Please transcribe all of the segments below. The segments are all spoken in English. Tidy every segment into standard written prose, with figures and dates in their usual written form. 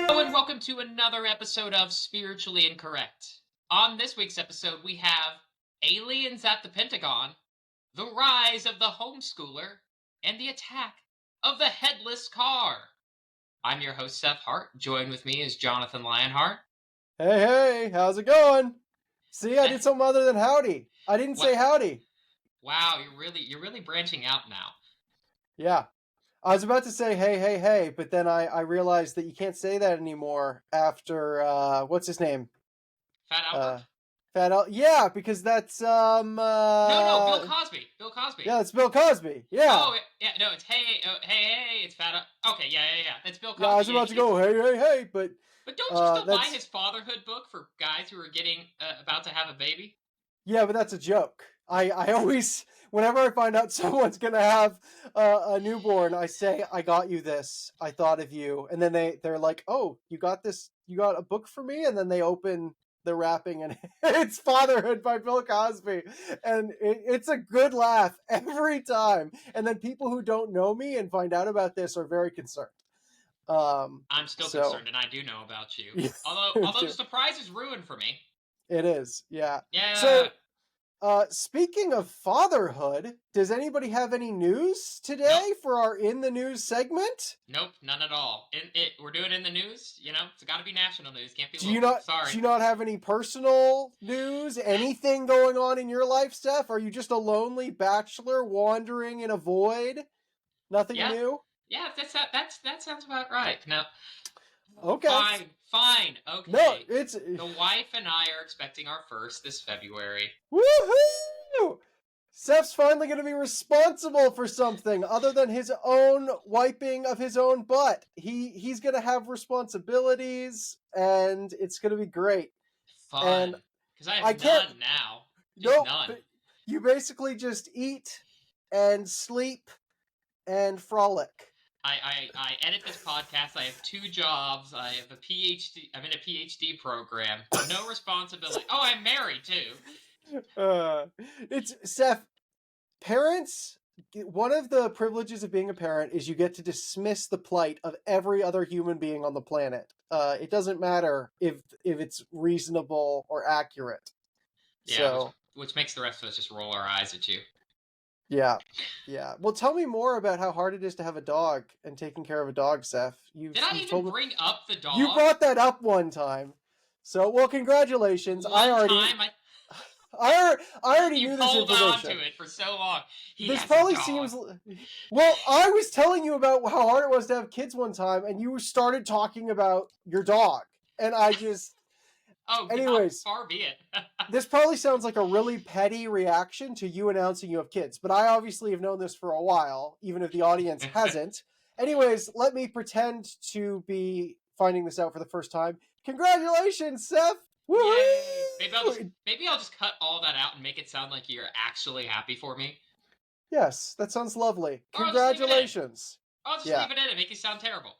Hello and welcome to another episode of Spiritually Incorrect. On this week's episode, we have aliens at the Pentagon, the rise of the homeschooler, and the attack of the headless car. I'm your host, Seth Hart. Joined with me is Jonathan Lyonhart. Hey, how's it going? See, I did something other than howdy. I didn't say howdy. Wow, you're really branching out now. Yeah. I was about to say hey, but then I realized that you can't say that anymore after what's his name? Fat Albert? Yeah, because that's No, Bill Cosby. Bill Cosby. Yeah, it's Bill Cosby. Yeah. Oh, yeah, no, it's hey, it's Fat Albert. Okay, yeah. It's Bill Cosby. Yeah, I was about to go hey, but don't you still buy his fatherhood book for guys who are getting about to have a baby? Yeah, but that's a joke. I always, whenever I find out someone's gonna have a newborn, I say, "I got you this. I thought of you." And then they're like, "Oh, you got this? You got a book for me?" And then they open the wrapping, and it's Fatherhood by Bill Cosby, and it's a good laugh every time. And then people who don't know me and find out about this are very concerned. I'm still concerned, and I do know about you. Yeah. Although the surprise is ruined for me. It is, yeah. Yeah. So, speaking of fatherhood, does anybody have any news today for our In the News segment? Nope, none at all. We're doing In the News, you know? It's got to be national news. Can't be local. Sorry. Do you not have any personal news? Anything going on in your life, Steph? Are you just a lonely bachelor wandering in a void? Nothing new? Yeah, that sounds about right. Now, okay. Fine. Okay. No, it's the wife and I are expecting our first this February. Woohoo! Steph's finally going to be responsible for something other than his own wiping of his own butt. He's going to have responsibilities, and it's going to be great. Fun. Because I have none now. None. You basically just eat and sleep and frolic. I edit this podcast. I have 2 jobs. I have a PhD. I'm in a PhD program. No responsibility. Oh, I'm married too. It's Seth. Parents. One of the privileges of being a parent is you get to dismiss the plight of every other human being on the planet. It doesn't matter if it's reasonable or accurate. Yeah, so, which makes the rest of us just roll our eyes at you. Yeah. Well, tell me more about how hard it is to have a dog and taking care of a dog, Seth. Did I even bring up the dog? You brought that up one time. So, well, congratulations. I already knew this information. You held on to it for so long. This probably seems... Well, I was telling you about how hard it was to have kids one time, and you started talking about your dog. And I just... Anyways, far be it. This probably sounds like a really petty reaction to you announcing you have kids, but I obviously have known this for a while, even if the audience hasn't. Anyways, let me pretend to be finding this out for the first time. Congratulations, Seth! Woohoo! Maybe I'll just cut all that out and make it sound like you're actually happy for me. Yes, that sounds lovely. Congratulations. I'll just leave it in and make you sound terrible.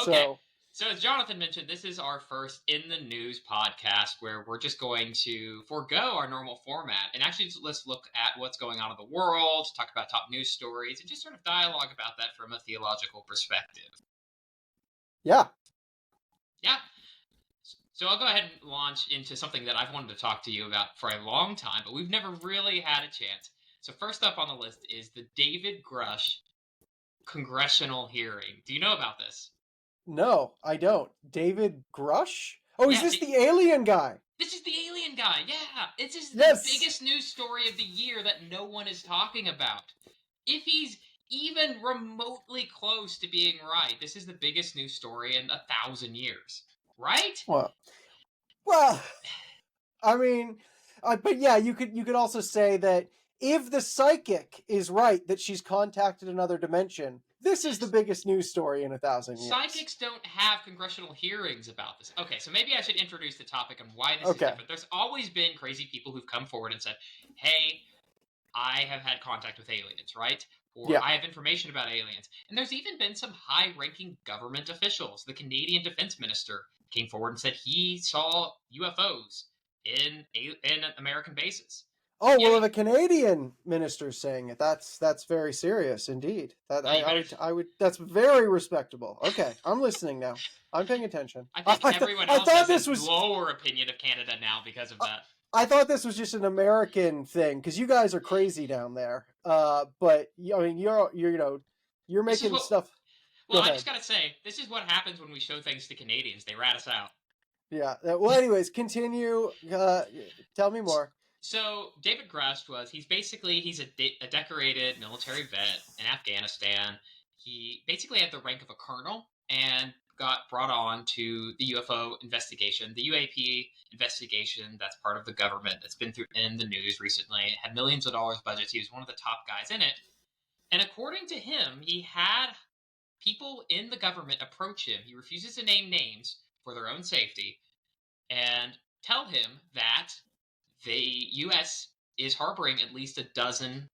Okay. So as Jonathan mentioned, this is our first In the News podcast where we're just going to forego our normal format and actually let's look at what's going on in the world, talk about top news stories, and just sort of dialogue about that from a theological perspective. Yeah. So I'll go ahead and launch into something that I've wanted to talk to you about for a long time, but we've never really had a chance. So first up on the list is the David Grush Congressional hearing. Do you know about this? No, I don't. David Grush? Oh, is this the alien guy? This is the alien guy, yeah. It's just the biggest news story of the year that no one is talking about. If he's even remotely close to being right, this is the biggest news story in 1,000 years. Right? Well, I mean, but yeah, you could also say that if the psychic is right that she's contacted another dimension, this is the biggest news story in 1,000 years. Psychics don't have congressional hearings about this. Okay, so maybe I should introduce the topic and why this is different. There's always been crazy people who've come forward and said, hey, I have had contact with aliens, right? Or I have information about aliens. And there's even been some high-ranking government officials. The Canadian Defense Minister came forward and said he saw UFOs in American bases. Oh, Yeah, well, if a Canadian minister's saying it, that's very serious indeed. That you better. I would that's very respectable. Okay, I'm listening now. I'm paying attention. I think everyone I else thought has a this was lower opinion of Canada now because of that. I thought this was just an American thing because you guys are crazy down there. But I mean, you're you're This is making what. stuff. Well, Go I ahead. just gotta say, this is what happens when we show things to Canadians. They rat us out. Yeah. Well, anyways, continue. Tell me more. So David Grust he's a decorated military vet in Afghanistan. He basically had the rank of a colonel and got brought on to the UFO investigation, the UAP investigation. That's part of the government that's been through in the news recently. It had millions of dollars budgets. He was one of the top guys in it. And according to him, he had people in the government approach him. He refuses to name names for their own safety and tell him that the U.S. is harboring at least a dozen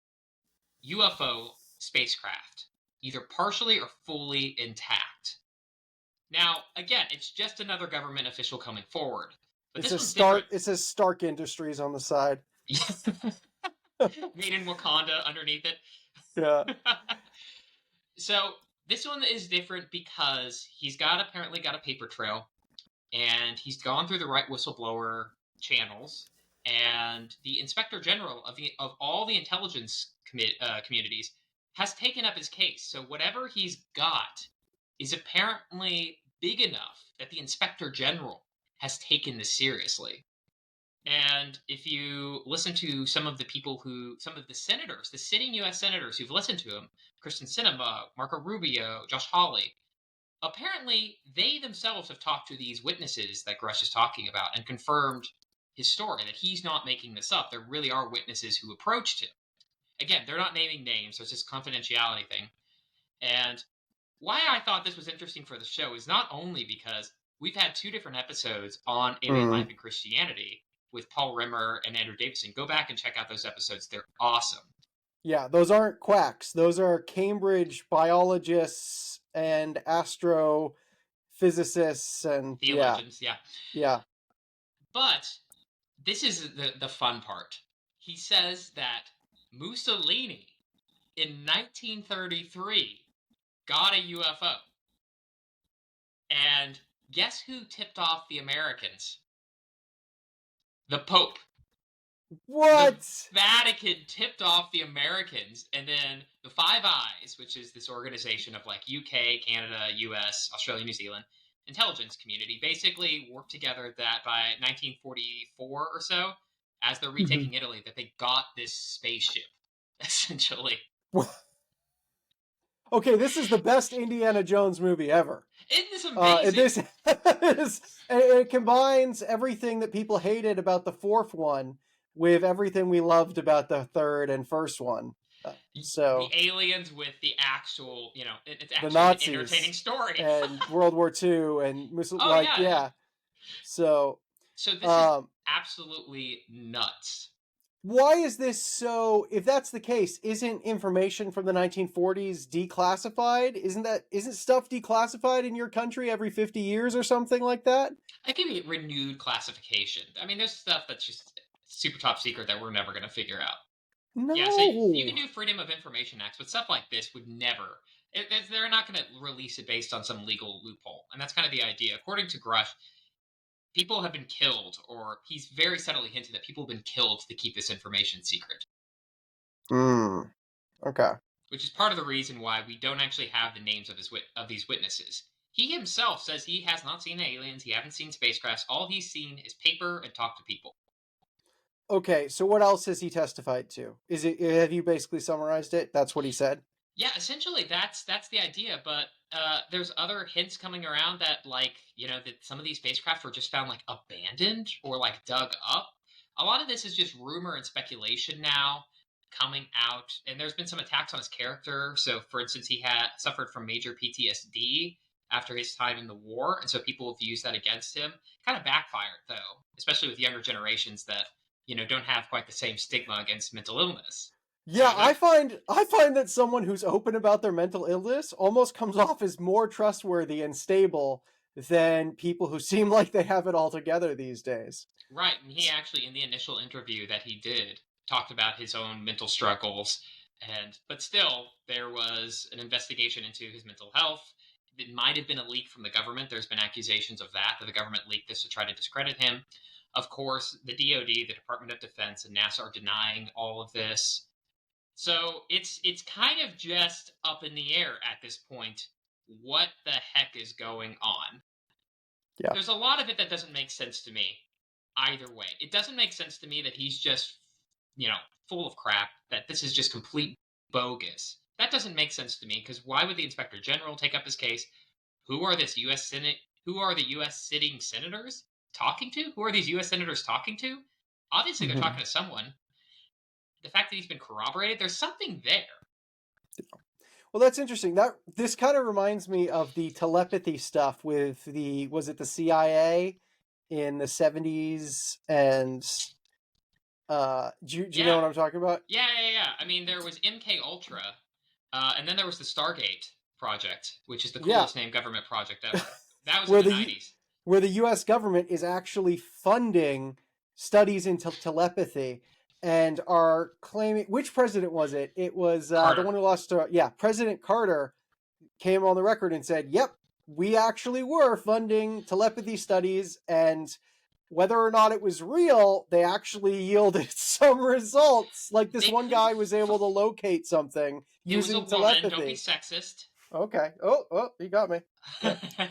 UFO spacecraft, either partially or fully intact. Now, again, it's just another government official coming forward. But It this says one's different. It says Stark Industries on the side. Made in Wakanda underneath it. Yeah. So this one is different because he's apparently got a paper trail, and he's gone through the right whistleblower channels, and the inspector general of all the intelligence communities has taken up his case. So whatever he's got is apparently big enough that the inspector general has taken this seriously. And if you listen to some of the senators, the sitting U.S. senators who've listened to him, Kristen Sinema, Marco Rubio, Josh Hawley, apparently they themselves have talked to these witnesses that Grush is talking about and confirmed his story, that he's not making this up. There really are witnesses who approached him. Again, they're not naming names, so it's just a confidentiality thing. And why I thought this was interesting for the show is not only because we've had 2 different episodes on alien life and Christianity with Paul Rimmer and Andrew Davison. Go back and check out those episodes. They're awesome. Yeah, those aren't quacks. Those are Cambridge biologists and astrophysicists and theologians. Yeah. But this is the fun part. He says that Mussolini in 1933 got a UFO. And guess who tipped off the Americans? The Pope. What? The Vatican tipped off the Americans, and then the Five Eyes, which is this organization of like UK, Canada, US, Australia, New Zealand intelligence community, basically worked together that by 1944 or so, as they're retaking Italy, that they got this spaceship, essentially. Okay, this is the best Indiana Jones movie ever. Isn't this amazing? It combines everything that people hated about the 4th one with everything we loved about the 3rd and 1st one. So the aliens with the actual, it's actually the Nazis, an entertaining story. And World War II and yeah. So this is absolutely nuts. Why is this so? If that's the case, isn't information from the 1940s declassified? Isn't stuff declassified in your country every 50 years or something like that? I think we renewed classification. I mean, there's stuff that's just super top secret that we're never going to figure out. No. Yeah, so you can do Freedom of Information Acts, but stuff like this would never. They're not going to release it based on some legal loophole, and that's kind of the idea. According to Grush, people have been killed, or he's very subtly hinted that people have been killed to keep this information secret. Okay. Which is part of the reason why we don't actually have the names of these witnesses. He himself says he has not seen aliens, he hasn't seen spacecrafts. All he's seen is paper and talk to people. Okay, so what else has he testified to? Have you basically summarized it? That's what he said? Yeah, essentially that's the idea, but there's other hints coming around that that some of these spacecraft were just found abandoned or dug up. A lot of this is just rumor and speculation now coming out, and there's been some attacks on his character. So for instance, he had suffered from major PTSD after his time in the war, and so people have used that against him. Kind of backfired though, especially with younger generations that don't have quite the same stigma against mental illness. Yeah, I find that someone who's open about their mental illness almost comes off as more trustworthy and stable than people who seem like they have it all together these days. Right, and he actually, in the initial interview that he did talked about his own mental struggles, but still, there was an investigation into his mental health. It might have been a leak from the government. There's been accusations of that the government leaked this to try to discredit him. Of course, the DoD, the Department of Defense, and NASA are denying all of this. So it's kind of just up in the air at this point. What the heck is going on? Yeah. There's a lot of it that doesn't make sense to me either way. It doesn't make sense to me that he's just, full of crap, that this is just complete bogus. That doesn't make sense to me, because why would the Inspector General take up his case? Who are the U.S. sitting senators talking to? Who are these U.S. senators talking to? Obviously, they're talking to someone. The fact that he's been corroborated, there's something there. Well, that's interesting. This kind of reminds me of the telepathy stuff with was it the CIA in the 70s? And do you know what I'm talking about? Yeah. I mean, there was MK Ultra, and then there was the Stargate project, which is the coolest named government project ever. That was in the 90s. Where the U.S. government is actually funding studies into telepathy and are claiming... Which president was it? It was the one who lost... President Carter came on the record and said, yep, we actually were funding telepathy studies, and whether or not it was real, they actually yielded some results. Like this one guy was able to locate something using telepathy. Woman, don't be sexist. Okay. Oh, you got me. Okay.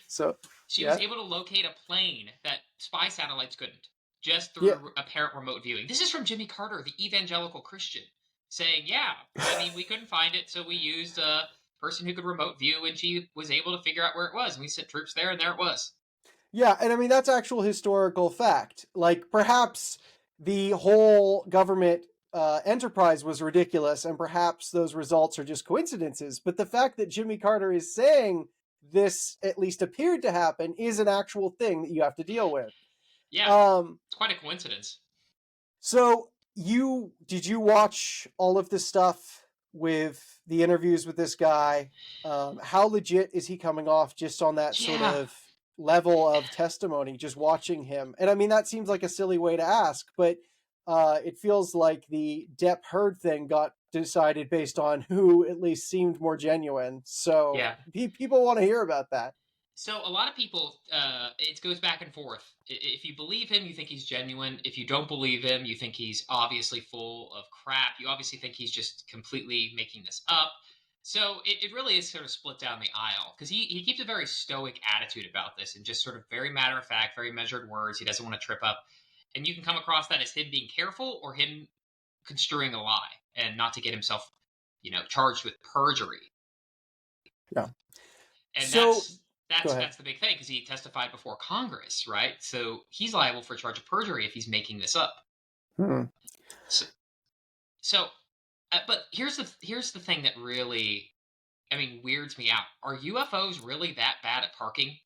So she was able to locate a plane that spy satellites couldn't, just through apparent remote viewing. This is from Jimmy Carter, the evangelical Christian, saying, we couldn't find it, so we used a person who could remote view, and she was able to figure out where it was, and we sent troops there, and there it was. Yeah, and I mean, that's actual historical fact. Like, perhaps the whole government enterprise was ridiculous, and perhaps those results are just coincidences, but the fact that Jimmy Carter is saying this at least appeared to happen is an actual thing that you have to deal with. Yeah, it's quite a coincidence. So, did you watch all of this stuff with the interviews with this guy? How legit is he coming off just on that sort of level of testimony, just watching him? And I mean, that seems like a silly way to ask, but it feels like the Depp Heard thing got decided based on who at least seemed more genuine. So people want to hear about that. So a lot of people, it goes back and forth. If you believe him, you think he's genuine. If you don't believe him, you think he's obviously full of crap. You obviously think he's just completely making this up. So it really is sort of split down the aisle, because he keeps a very stoic attitude about this, and just sort of very matter of fact, very measured words. He doesn't want to trip up. And you can come across that as him being careful or him construing a lie and not to get himself, charged with perjury. Yeah. And that's the big thing, because he testified before Congress, right? So he's liable for a charge of perjury if he's making this up. So but here's the thing that really, weirds me out. Are UFOs really that bad at parking?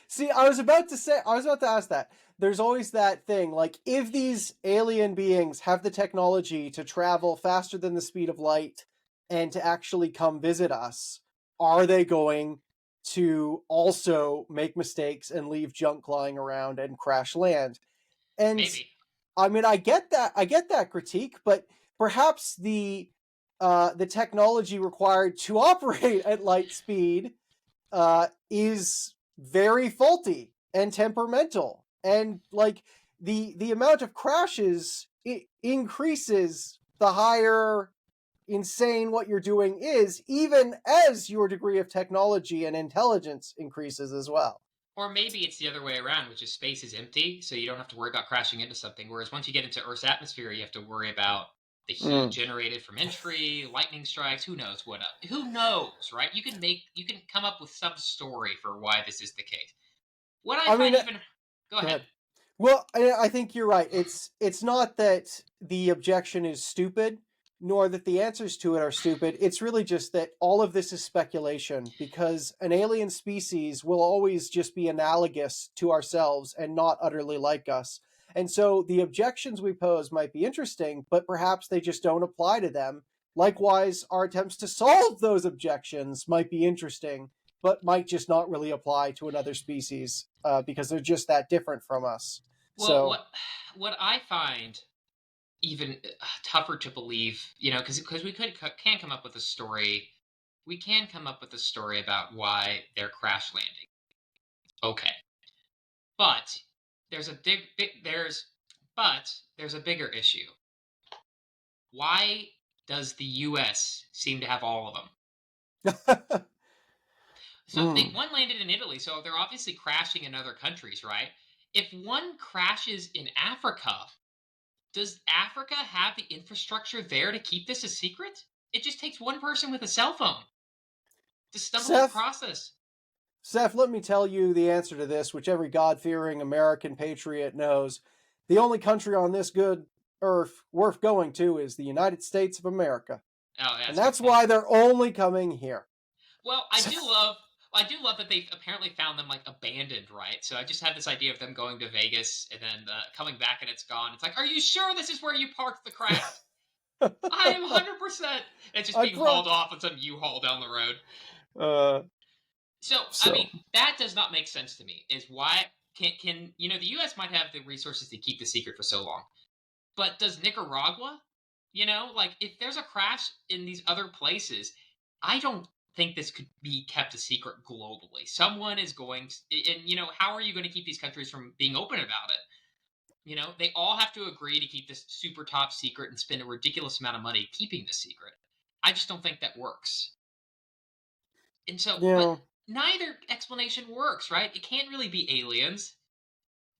See, I was about to ask that. There's always that thing, like, if these alien beings have the technology to travel faster than the speed of light and to actually come visit us, are they going to also make mistakes and leave junk lying around and crash land? And maybe. I mean, I get that critique, but perhaps the technology required to operate at light speed is very faulty and temperamental, and like the amount of crashes increases the higher insane what you're doing is, even as your degree of technology and intelligence increases as well. Or maybe it's the other way around, which is space is empty, so you don't have to worry about crashing into something. Whereas once you get into Earth's atmosphere, you have to worry about the heat generated from entry, lightning strikes. Who knows what? Who knows, right? You can come up with some story for why this is the case. Go ahead. Well, I think you're right. It's not that the objection is stupid, nor that the answers to it are stupid. It's really just that all of this is speculation, because an alien species will always just be analogous to ourselves and not utterly like us. And so the objections we pose might be interesting, but perhaps they just don't apply to them. Likewise, our attempts to solve those objections might be interesting, but might just not really apply to another species because they're just that different from us. Well, So what I find even tougher to believe, because we can come up with a story. We can come up with a story about why they're crash landing. Okay, but there's a there's a bigger issue. Why does the U.S. seem to have all of them? So one landed in Italy, so they're obviously crashing in other countries, right? If one crashes in Africa, does Africa have the infrastructure there to keep this a secret? It just takes one person with a cell phone to stumble Seth, across this. Seth, let me tell you the answer to this, which every God-fearing American patriot knows. The only country on this good earth worth going to is the United States of America. Oh, And that's a good that's point. why they're only coming here. Well, I do love that they've apparently found them like abandoned, right? So I just had this idea of them going to Vegas and then coming back and it's gone. It's like, are you sure this is where you parked the craft? I am 100%. It's just being hauled off on some U-Haul down the road. So I mean, that does not make sense to me. Is why can the U.S. might have the resources to keep the secret for so long, but does Nicaragua? Like if there's a crash in these other places, I don't think this could be kept a secret globally. Someone is going to, and how are you going to keep these countries from being open about it? They all have to agree to keep this super top secret and spend a ridiculous amount of money keeping this secret. I just don't think that works. And so, but neither explanation works, right? It can't really be aliens.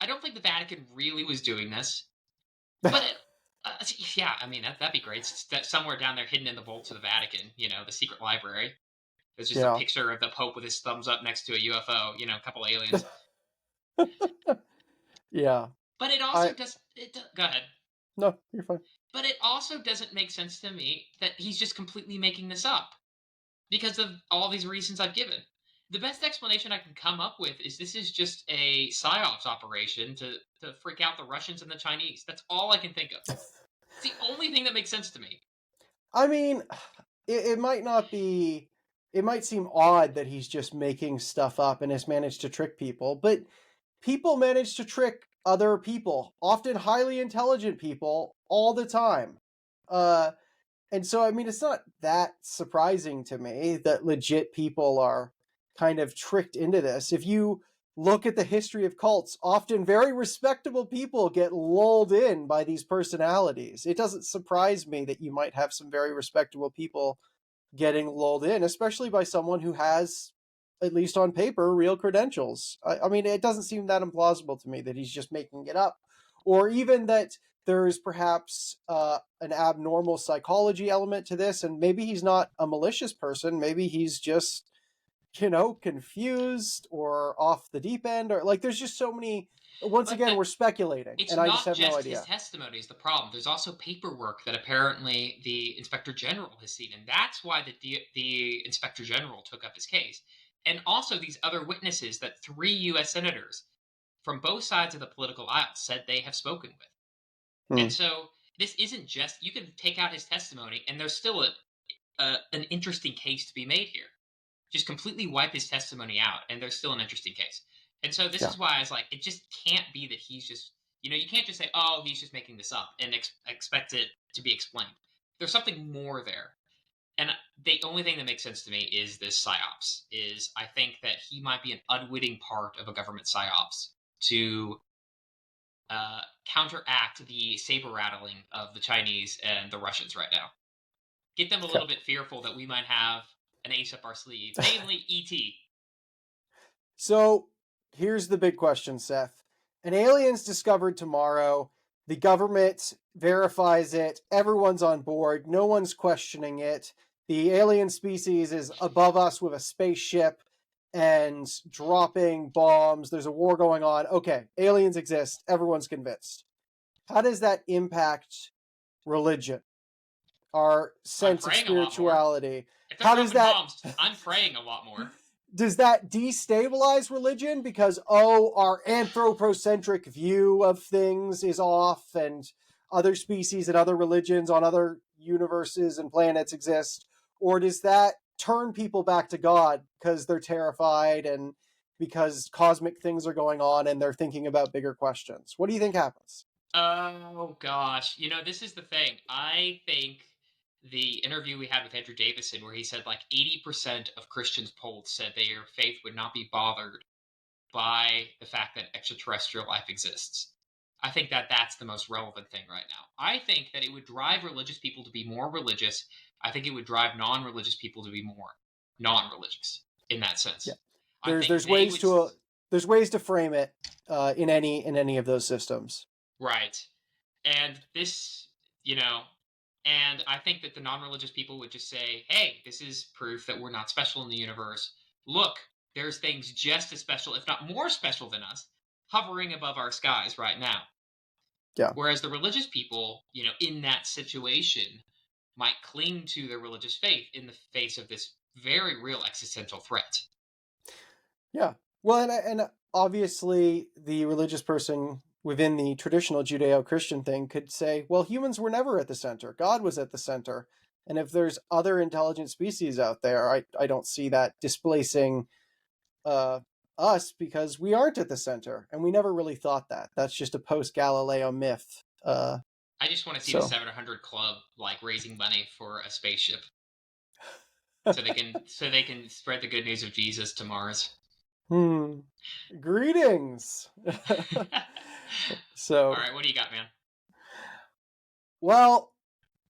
I don't think the Vatican really was doing this. But yeah, I mean that'd be great. That somewhere down there, hidden in the vaults of the Vatican, the secret library, there's just a picture of the Pope with his thumbs up next to a UFO. A couple aliens. Yeah. But it also does. Go ahead. No, you're fine. But it also doesn't make sense to me that he's just completely making this up because of all these reasons I've given. The best explanation I can come up with is this is just a psyops operation to freak out the Russians and the Chinese. That's all I can think of. It's the only thing that makes sense to me. I mean, it might not be. It might seem odd that he's just making stuff up and has managed to trick people, but people manage to trick other people, often highly intelligent people, all the time. And so, I mean, it's not that surprising to me that legit people are kind of tricked into this. If you look at the history of cults, often very respectable people get lulled in by these personalities. It doesn't surprise me that you might have some very respectable people getting lulled in, especially by someone who has, at least on paper, real credentials. I mean, it doesn't seem that implausible to me that he's just making it up, or even that there's perhaps an abnormal psychology element to this, and maybe he's not a malicious person. Maybe he's just, confused or off the deep end, or like there's just so many. Once again, we're speculating, and I just have no idea. His testimony is the problem. There's also paperwork that apparently the Inspector General has seen, and that's why the Inspector General took up his case. And also these other witnesses that 3 U.S. senators from both sides of the political aisle said they have spoken with. And so this isn't just, you can take out his testimony, and there's still an interesting case to be made here. Just completely wipe his testimony out, and there's still an interesting case. And so this is why I was like, it just can't be that he's just, you can't just say, oh, he's just making this up and expect it to be explained. There's something more there. And the only thing that makes sense to me is this psyops. I think that he might be an unwitting part of a government psyops to counteract the saber rattling of the Chinese and the Russians right now. Get them a little bit fearful that we might have an ace up our sleeve, namely E.T. So here's the big question, Seth. An alien's discovered tomorrow. The government verifies it. Everyone's on board. No one's questioning it. The alien species is above us with a spaceship and dropping bombs. There's a war going on. Okay, aliens exist. Everyone's convinced. How does that impact religion? Our sense of spirituality? How does that... bombs, I'm praying a lot more. Does that destabilize religion because, our anthropocentric view of things is off and other species and other religions on other universes and planets exist? Or does that turn people back to God because they're terrified and because cosmic things are going on and they're thinking about bigger questions. What do you think happens? Oh gosh, this is the thing. I think the interview we had with Andrew Davison, where he said like 80% of Christians polled said their faith would not be bothered by the fact that extraterrestrial life exists. I think that that's the most relevant thing right now. I think that it would drive religious people to be more religious. I think it would drive non-religious people to be more non-religious in that sense. Yeah. I think There's ways to frame it in any of those systems. Right. And this, and I think that the non-religious people would just say, hey, this is proof that we're not special in the universe. Look, there's things just as special, if not more special than us, hovering above our skies right now. Yeah. Whereas the religious people, in that situation, might cling to their religious faith in the face of this very real existential threat. Yeah. Well, and obviously the religious person within the traditional Judeo-Christian thing could say, well, humans were never at the center. God was at the center. And if there's other intelligent species out there, I don't see that displacing us, because we aren't at the center. And we never really thought that. That's just a post-Galileo myth. I just want to see the 700 Club raising money for a spaceship. so they can spread the good news of Jesus to Mars. Greetings. So, all right, what do you got, man? Well,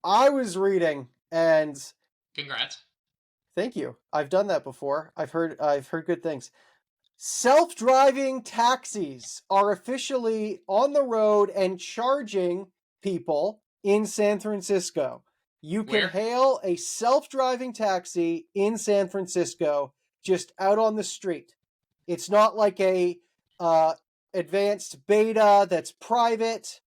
I was reading, and congrats. Thank you. I've done that before. I've heard good things. Self-driving taxis are officially on the road and charging people in San Francisco. You can hail a self-driving taxi in San Francisco just out on the street. It's not like a advanced beta that's private.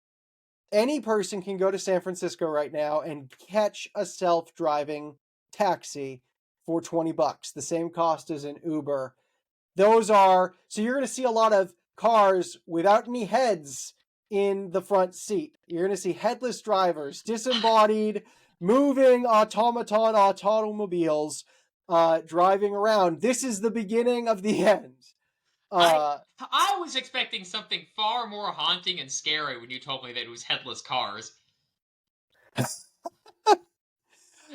Any person can go to San Francisco right now and catch a self-driving taxi for $20, the same cost as an Uber. So you're going to see a lot of cars without any heads in the front seat. You're going to see headless drivers, disembodied, moving automobiles driving around. This is the beginning of the end. I was expecting something far more haunting and scary when you told me that it was headless cars.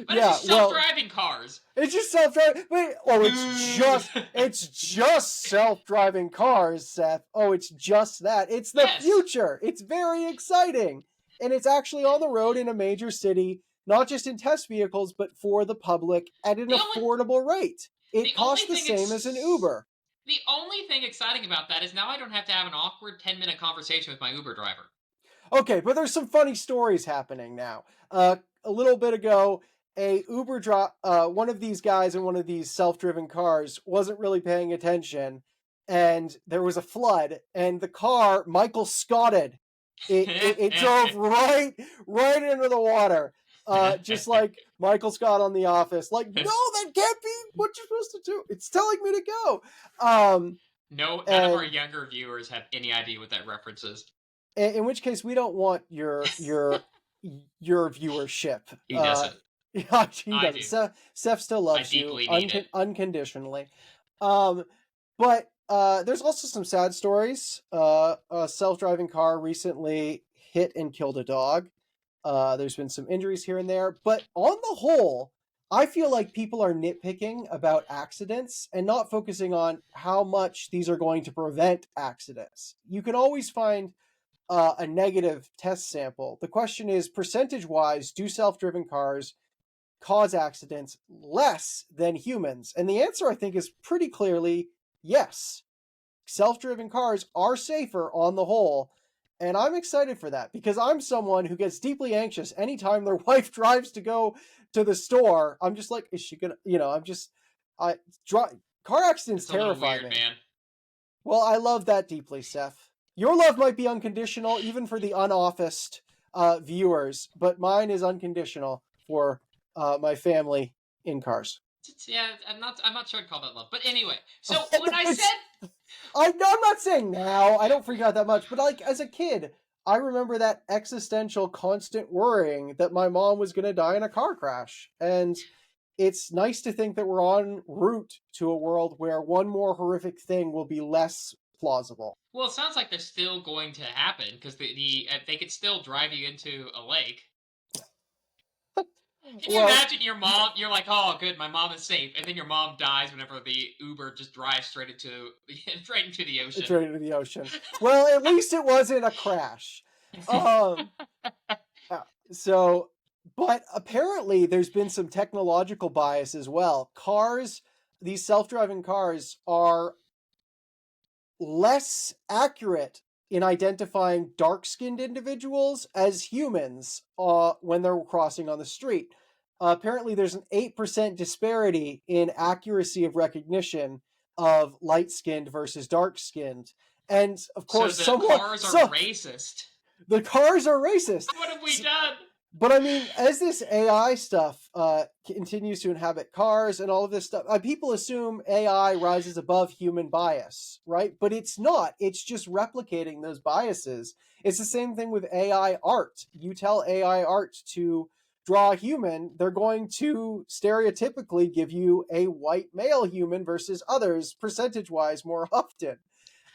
But it's just self-driving cars. It's just self-driving. Wait, it's just self-driving cars, Seth. Oh, it's just that. It's the future. It's very exciting. And it's actually on the road in a major city, not just in test vehicles, but for the public at an affordable rate. It costs the same as an Uber. The only thing exciting about that is now I don't have to have an awkward 10-minute conversation with my Uber driver. Okay, but there's some funny stories happening now. A little bit ago, one of these guys in one of these self-driven cars wasn't really paying attention, and there was a flood, and the car, Michael Scotted. It drove right into the water, just like Michael Scott on The Office. Like, no, that can't be what you're supposed to do. It's telling me to go. None of our younger viewers have any idea what that reference is. In which case, we don't want your viewership. He doesn't. Yeah, he doesn't. Seth still loves you unconditionally. But there's also some sad stories. A self-driving car recently hit and killed a dog. There's been some injuries here and there. But on the whole, I feel like people are nitpicking about accidents and not focusing on how much these are going to prevent accidents. You can always find a negative test sample. The question is, percentage-wise, do self-driven cars cause accidents less than humans? And the answer, I think, is pretty clearly yes. Self-driven cars are safer on the whole, and I'm excited for that because I'm someone who gets deeply anxious anytime their wife drives to go to the store. I'm just like, is she gonna, car accidents terrify me. Man. Well, I love that deeply, Seth. Your love might be unconditional, even for the unoffaced viewers, but mine is unconditional for my family in cars. Yeah, I'm not sure I'd call that love, but anyway. So when I said, I'm not saying now. I don't freak out that much, but like as a kid, I remember that existential, constant worrying that my mom was going to die in a car crash, and it's nice to think that we're en route to a world where one more horrific thing will be less plausible. Well, it sounds like they're still going to happen because they could still drive you into a lake. Can you imagine your mom? You're like, oh, good, my mom is safe, and then your mom dies whenever the Uber just drives straight into the ocean. Straight into the ocean. Well, at least it wasn't a crash. So, but apparently there's been some technological bias as well. These self-driving cars are less accurate in identifying dark-skinned individuals as humans when they're crossing on the street. Apparently, there's an 8% disparity in accuracy of recognition of light-skinned versus dark-skinned. And of course, so the cars are racist. The cars are racist. What have we done? But I mean, as this AI stuff continues to inhabit cars and all of this stuff, people assume AI rises above human bias, right? But it's not. It's just replicating those biases. It's the same thing with AI art. You tell AI art to draw a human, they're going to stereotypically give you a white male human versus others, percentage-wise, more often.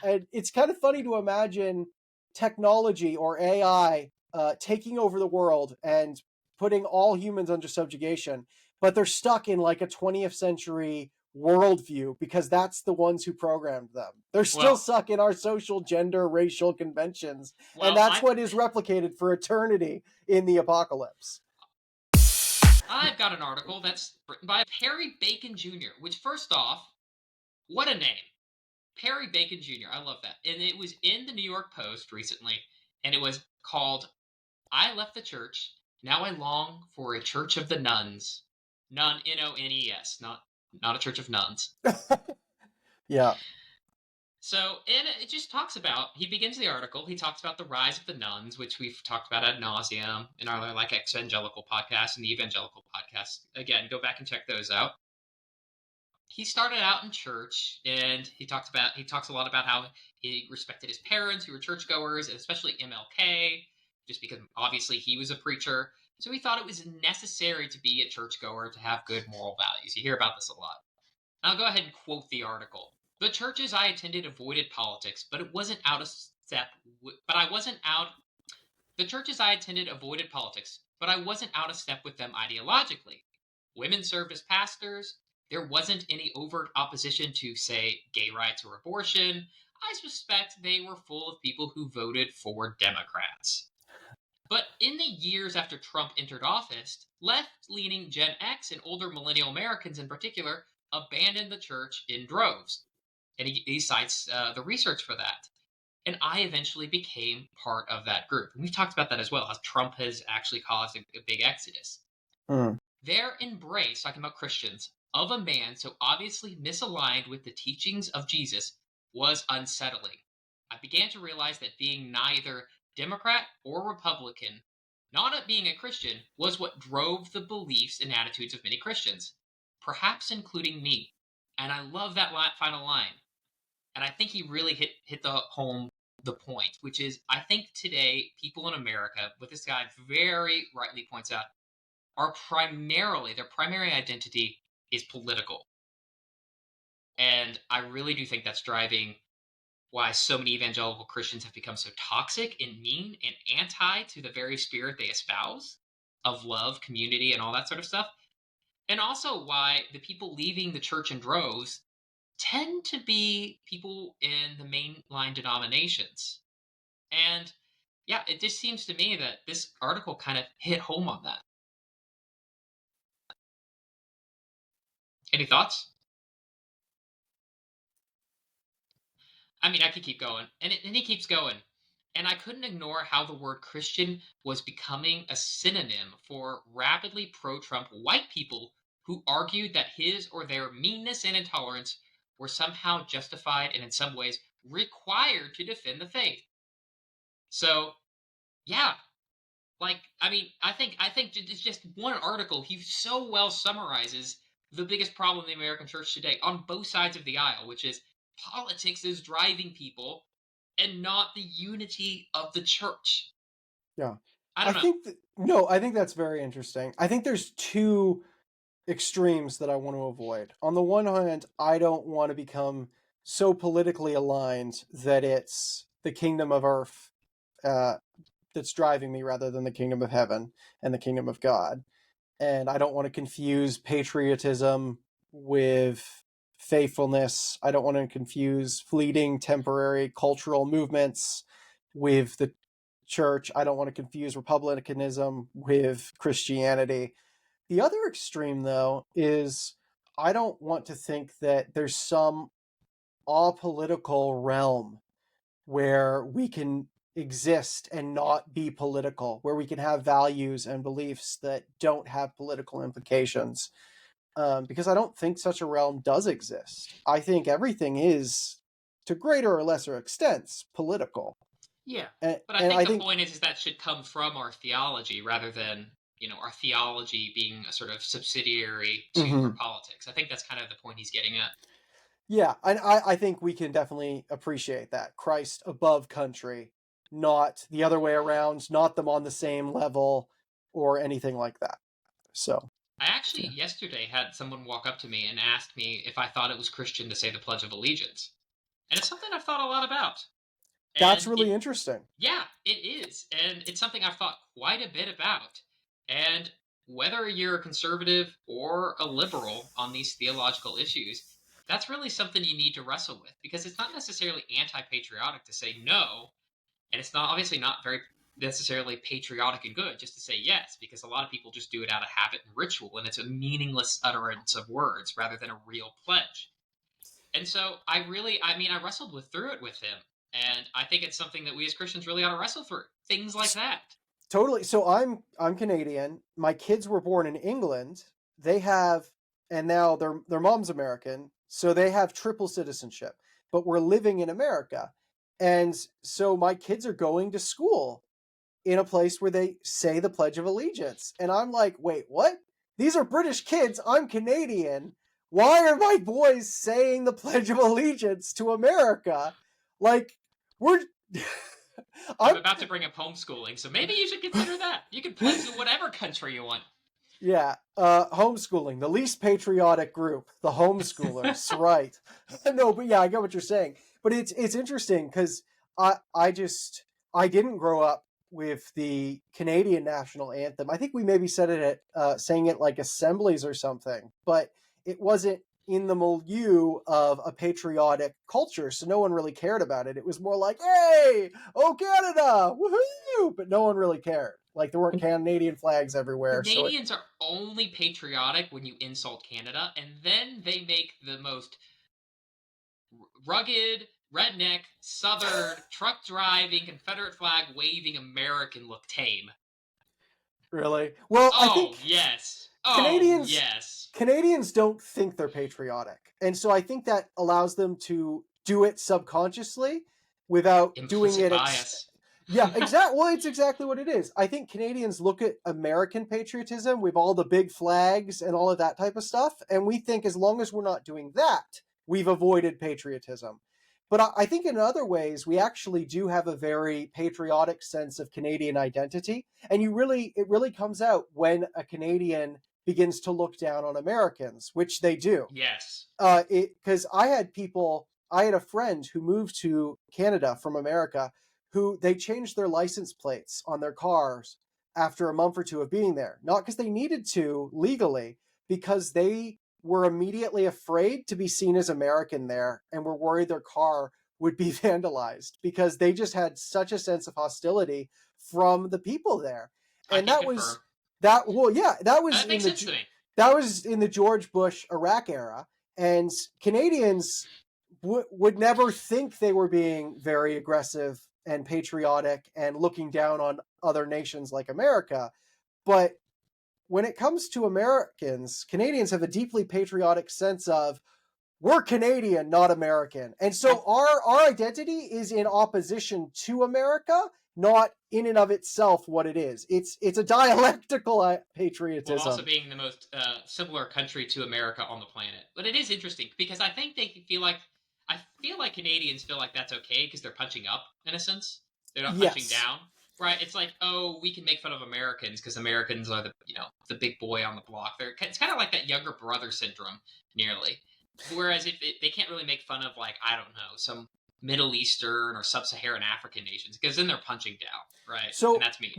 And it's kind of funny to imagine technology or AI taking over the world and putting all humans under subjugation, but they're stuck in like a 20th century worldview because that's the ones who programmed them. They're still stuck in our social, gender, racial conventions, and that's what is replicated for eternity in the apocalypse. I've got an article that's written by Perry Bacon Jr., which, first off, what a name. Perry Bacon Jr., I love that. And it was in the New York Post recently, and it was called I Left the Church, Now I Long for a Church of the Nuns. Nun, N-O-N-E-S, not a church of nuns. Yeah. So, and it just talks about, he begins the article, he talks about the rise of the nuns, which we've talked about ad nauseum in our like ex-evangelical podcast and the evangelical podcast. Again, go back and check those out. He started out in church, and he talks a lot about how he respected his parents who were churchgoers, and especially MLK, just because obviously he was a preacher. So he thought it was necessary to be a churchgoer to have good moral values. You hear about this a lot. I'll go ahead and quote the article. The churches I attended avoided politics, but it wasn't out of step. But I wasn't out. The churches I attended avoided politics, but I wasn't out of step with them ideologically. Women served as pastors. There wasn't any overt opposition to, say, gay rights or abortion. I suspect they were full of people who voted for Democrats. But in the years after Trump entered office, left-leaning Gen X and older millennial Americans in particular abandoned the church in droves. And he cites the research for that. And I eventually became part of that group. And we've talked about that as well, how Trump has actually caused a big exodus. Their embrace, talking about Christians, of a man so obviously misaligned with the teachings of Jesus was unsettling. I began to realize that being neither Democrat or Republican, not being a Christian, was what drove the beliefs and attitudes of many Christians, perhaps including me. And I love that final line. And I think he really hit the point, which is, I think today people in America, what this guy very rightly points out, are their primary identity is political. And I really do think that's driving why so many evangelical Christians have become so toxic and mean and anti to the very spirit they espouse of love, community, and all that sort of stuff. And also why the people leaving the church in droves tend to be people in the mainline denominations. And yeah, it just seems to me that this article kind of hit home on that. Any thoughts? I mean, I could keep going. And he keeps going. And I couldn't ignore how the word Christian was becoming a synonym for rapidly pro-Trump white people who argued that his or their meanness and intolerance were somehow justified and in some ways required to defend the faith. So, yeah. I think it's just one article. He so well summarizes the biggest problem in the American church today on both sides of the aisle, which is politics is driving people and not the unity of the church. Yeah. I think that's very interesting. I think there's two extremes that I want to avoid. On the one hand, I don't want to become so politically aligned that it's the kingdom of earth that's driving me rather than the kingdom of heaven and the kingdom of God. And I don't want to confuse patriotism with faithfulness. I don't want to confuse fleeting, temporary cultural movements with the church. I don't want to confuse republicanism with Christianity. The other extreme, though, is I don't want to think that there's some apolitical realm where we can exist and not be political, where we can have values and beliefs that don't have political implications. Because I don't think such a realm does exist. I think everything is, to greater or lesser extents, political. Yeah, And, but I and think I the think point is that should come from our theology rather than our theology being a sort of subsidiary to our politics. I think that's kind of the point he's getting at. Yeah, I think we can definitely appreciate that. Christ above country, not the other way around, not them on the same level or anything like that. So I actually yesterday had someone walk up to me and ask me if I thought it was Christian to say the Pledge of Allegiance. And it's something I've thought a lot about. that's And really interesting. yeah, it is. And it's something I've thought quite a bit about. And whether you're a conservative or a liberal on these theological issues, that's really something you need to wrestle with because it's not necessarily anti patriotic to say no. And it's not obviously not very necessarily patriotic and good just to say yes, because a lot of people just do it out of habit and ritual, and it's a meaningless utterance of words rather than a real pledge. And so I wrestled through it with him. And I think it's something that we as Christians really ought to wrestle through. Things like that. Totally. So I'm Canadian. My kids were born in England. They have, and now their mom's American, so they have triple citizenship. But we're living in America, and so my kids are going to school in a place where they say the Pledge of Allegiance, and I'm like, wait, what? These are British kids. I'm Canadian. Why are my boys saying the Pledge of Allegiance to America? Like, we're. I'm about to bring up homeschooling, so maybe you should consider that. You can pledge to whatever country you want. Yeah, homeschooling, the least patriotic group, the homeschoolers, right? No, but yeah, I get what you're saying. But it's interesting because I didn't grow up with the Canadian national anthem. I think we maybe said it at saying it like assemblies or something, but it wasn't in the milieu of a patriotic culture, so no one really cared about it. It was more like, "Hey, oh Canada, woohoo!" But no one really cared. Like there weren't Canadian flags everywhere. Canadians are only patriotic when you insult Canada, and then they make the most rugged, redneck, southern, truck driving, Confederate flag waving American look tame. Really? Well, I think yes. Canadians don't think they're patriotic. And so I think that allows them to do it subconsciously without implicit doing it bias. Yeah, exactly. Well, it's exactly what it is. I think Canadians look at American patriotism with all the big flags and all of that type of stuff, and we think as long as we're not doing that, we've avoided patriotism. But I think in other ways, we actually do have a very patriotic sense of Canadian identity, and it really comes out when a Canadian begins to look down on Americans, which they do. Yes. Because I had a friend who moved to Canada from America who they changed their license plates on their cars after a month or two of being there. Not because they needed to legally, because they were immediately afraid to be seen as American there and were worried their car would be vandalized because they just had such a sense of hostility from the people there. And that was in the George Bush Iraq era, and Canadians would never think they were being very aggressive and patriotic and looking down on other nations like America. But when it comes to Americans, Canadians have a deeply patriotic sense of we're Canadian, not American. And so our identity is in opposition to America, not in and of itself what it is. It's a dialectical patriotism. While also being the most similar country to America on the planet. But it is interesting because I think I feel like Canadians feel like that's okay because they're punching up in a sense. They're not punching down. Right, it's like, oh, we can make fun of Americans because Americans are the big boy on the block. It's kind of like that younger brother syndrome, nearly. Whereas they can't really make fun of, like, I don't know, some Middle Eastern or Sub-Saharan African nations, because then they're punching down, right? And So that's mean.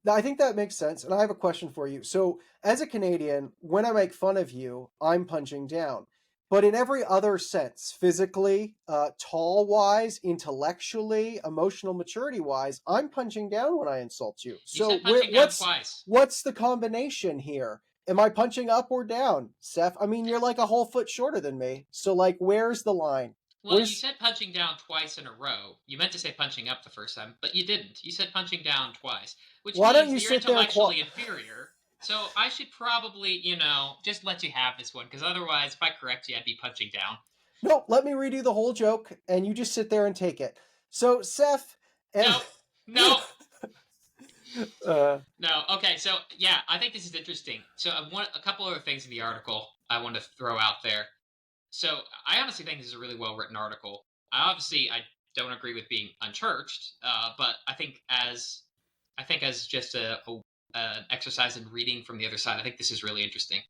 I think that makes sense, and I have a question for you. So, as a Canadian, when I make fun of you, I'm punching down. But in every other sense, physically, tall wise, intellectually, emotional maturity wise, I'm punching down when I insult you. You said So, punching down twice. what's the combination here? Am I punching up or down, Seth? I mean, you're like a whole foot shorter than me. So, like, where's the line? Well, you Where's said punching down twice in a row. You meant to say punching up the first time, but you didn't. You said punching down twice, which Why don't means you that you're sit there and intellectually inferior. So I should probably, just let you have this one, because otherwise, if I correct you, I'd be punching down. No, let me redo the whole joke, and you just sit there and take it. So, Seth, and No. uh, No. Okay. So yeah, I think this is interesting. So a couple other things in the article I want to throw out there. So I honestly think this is a really well written article. I don't agree with being unchurched, but I think as just an exercise in reading from the other side, I think this is really interesting.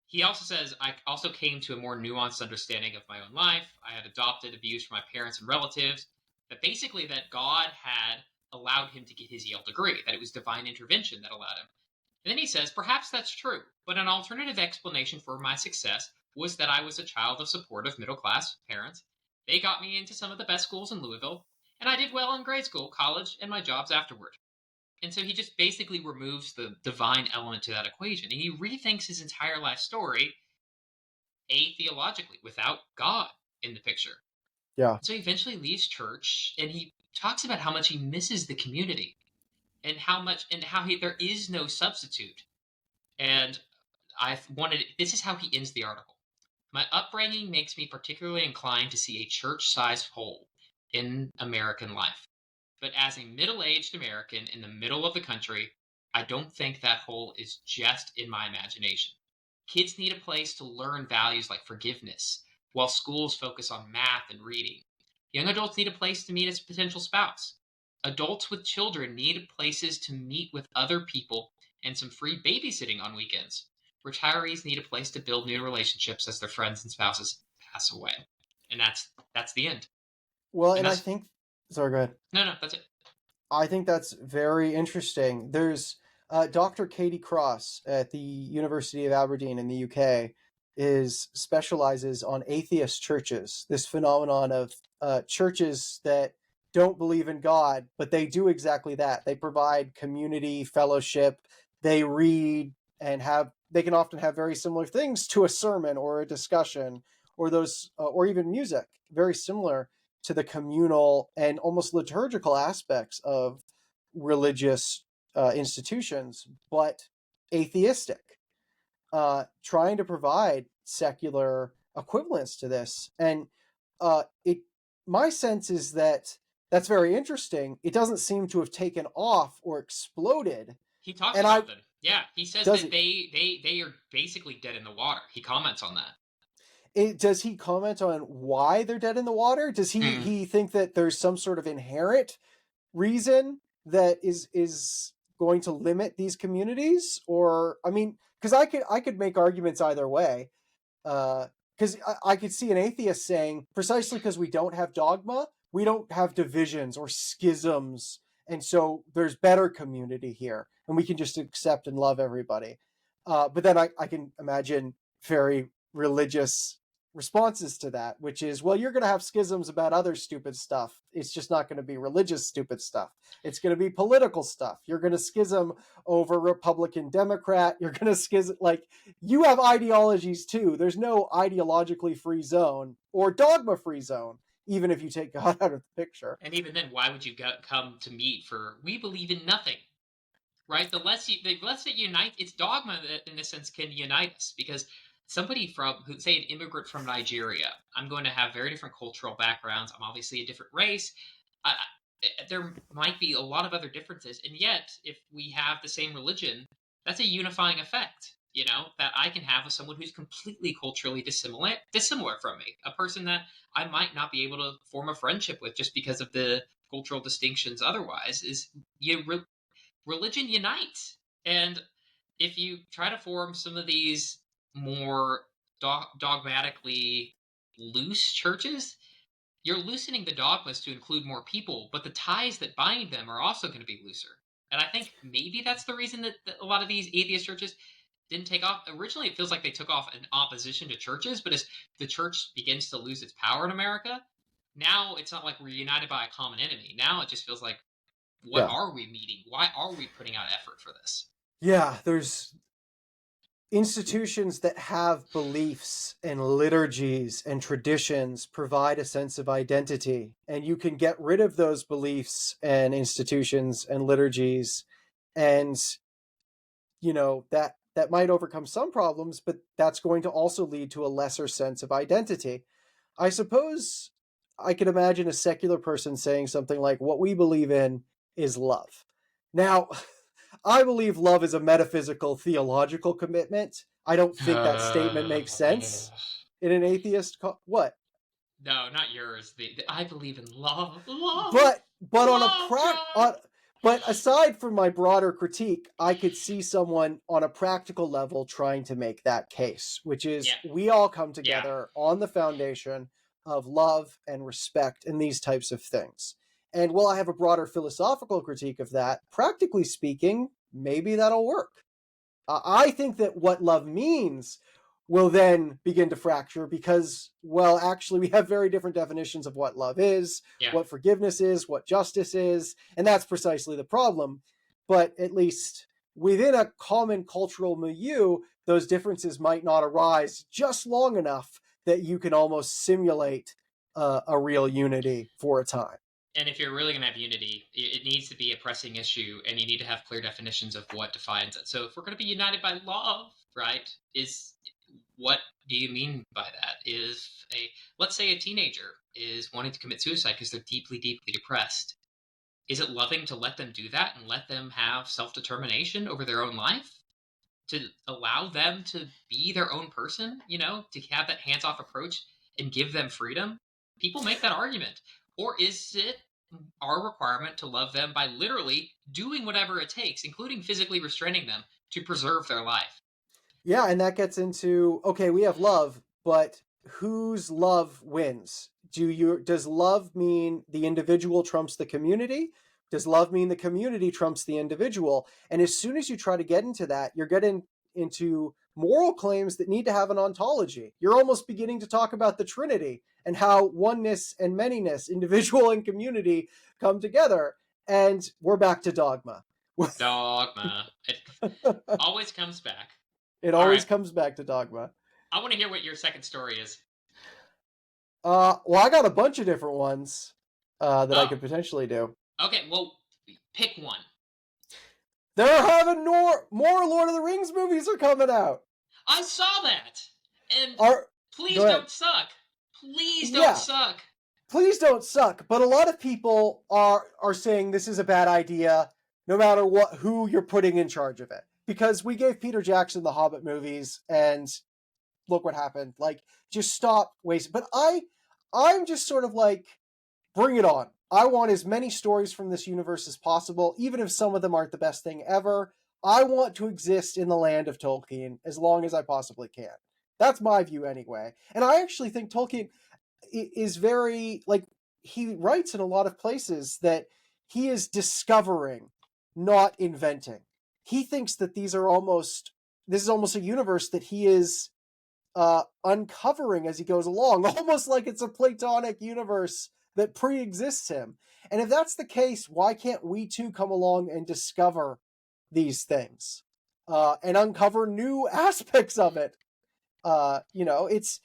He also says, I also came to a more nuanced understanding of my own life. I had adopted abuse from my parents and relatives. That God had allowed him to get his Yale degree, that it was divine intervention that allowed him. And then he says, perhaps that's true, but an alternative explanation for my success was that I was a child of supportive middle class parents. They got me into some of the best schools in Louisville, and I did well in grade school, college, and my jobs afterward. And so he just basically removes the divine element to that equation, and he rethinks his entire life story atheologically, without God in the picture. yeah. So he eventually leaves church, and he talks about how much he misses the community, and how there is no substitute. And this is how he ends the article. My upbringing makes me particularly inclined to see a church-sized hole in American life. But as a middle-aged American in the middle of the country, I don't think that hole is just in my imagination. Kids need a place to learn values like forgiveness, while schools focus on math and reading. Young adults need a place to meet a potential spouse. Adults with children need places to meet with other people and some free babysitting on weekends. Retirees need a place to build new relationships as their friends and spouses pass away. And that's the end. Well, And and I that's think, sorry, go ahead. no, that's it. I think that's very interesting. There's Dr. Katie Cross at the University of Aberdeen in the UK specializes on atheist churches. This phenomenon of churches that don't believe in God, but they do exactly that. They provide community, fellowship. They read and they can often have very similar things to a sermon or a discussion or or even music, very similar to the communal and almost liturgical aspects of religious institutions, but atheistic, trying to provide secular equivalents to this. And my sense is that that's very interesting. It doesn't seem to have taken off or exploded. He talks And about them. Yeah, he says that he? they are basically dead in the water. He comments on that. Does he comment on why they're dead in the water? Does he think that there's some sort of inherent reason that is going to limit these communities? Or I mean, because I could make arguments either way. Because I could see an atheist saying, precisely because we don't have dogma, we don't have divisions or schisms, and so there's better community here, and we can just accept and love everybody. But then I can imagine very religious responses to that, which is, well, you're going to have schisms about other stupid stuff. It's just not going to be religious stupid stuff. It's going to be political stuff. You're going to schism over Republican, Democrat. You're going to schism, like, you have ideologies too. There's no ideologically free zone or dogma free zone, even if you take God out of the picture. And even then, why would you come to meet for, we believe in nothing? Right? The less it unites, it's dogma that in a sense can unite us, because somebody who say an immigrant from Nigeria, I'm going to have very different cultural backgrounds. I'm obviously a different race. There might be a lot of other differences, and yet if we have the same religion, that's a unifying effect. That I can have with someone who's completely culturally dissimilar from me, a person that I might not be able to form a friendship with just because of the cultural distinctions otherwise, is religion unites. And if you try to form some of these more dogmatically loose churches, you're loosening the dogmas to include more people, but the ties that bind them are also going to be looser. And I think maybe that's the reason that a lot of these atheist churches didn't take off. Originally, it feels like they took off in opposition to churches, but as the church begins to lose its power in America, now it's not like we're united by a common enemy. Now it just feels like, what Yeah. are we meeting? Why are we putting out effort for this? Yeah, there's institutions that have beliefs and liturgies and traditions provide a sense of identity, and you can get rid of those beliefs and institutions and liturgies, and that might overcome some problems, but that's going to also lead to a lesser sense of identity. I suppose I could imagine a secular person saying something like, what we believe in is love. Now, I believe love is a metaphysical, theological commitment. I don't think that statement makes sense in an atheist. What? No, not yours. I believe in love, love, But on love, a but aside from my broader critique, I could see someone on a practical level trying to make that case, which is we all come together on the foundation of love and respect and these types of things. And while I have a broader philosophical critique of that, practically speaking, maybe that'll work. I think that what love means will then begin to fracture because, well, actually, we have very different definitions of what love is, what forgiveness is, what justice is, and that's precisely the problem. But at least within a common cultural milieu, those differences might not arise just long enough that you can almost simulate a real unity for a time. And if you're really going to have unity, it needs to be a pressing issue, and you need to have clear definitions of what defines it. So if we're going to be united by love, right, what do you mean by that? Let's say a teenager is wanting to commit suicide because they're deeply, deeply depressed. Is it loving to let them do that and let them have self-determination over their own life? To allow them to be their own person, to have that hands-off approach and give them freedom? People make that argument. Or is it our requirement to love them by literally doing whatever it takes, including physically restraining them, to preserve their life? Yeah, and that gets into, okay, we have love, but whose love wins? Does love mean the individual trumps the community? Does love mean the community trumps the individual? And as soon as you try to get into that, you're getting into moral claims that need to have an ontology. You're almost beginning to talk about the Trinity and how oneness and manyness, individual and community, come together. And we're back to dogma. Dogma. It always comes back. It always comes back to dogma. I want to hear what your second story is. Well, I got a bunch of different ones that I could potentially do. Okay, well, pick one. They're having more Lord of the Rings movies are coming out. I saw that. And please don't suck. Please don't suck. Please don't suck. But a lot of people are saying this is a bad idea, no matter who you're putting in charge of it. Because we gave Peter Jackson the Hobbit movies, and look what happened. Like, just stop wasting. But I'm just sort of like, bring it on. I want as many stories from this universe as possible, even if some of them aren't the best thing ever. I want to exist in the land of Tolkien as long as I possibly can. That's my view anyway. And I actually think Tolkien is very, like, he writes in a lot of places that he is discovering, not inventing. He thinks that this is almost a universe that he is uncovering as he goes along, almost like it's a Platonic universe that pre-exists him. And if that's the case, why can't we too come along and discover these things and uncover new aspects of it? That's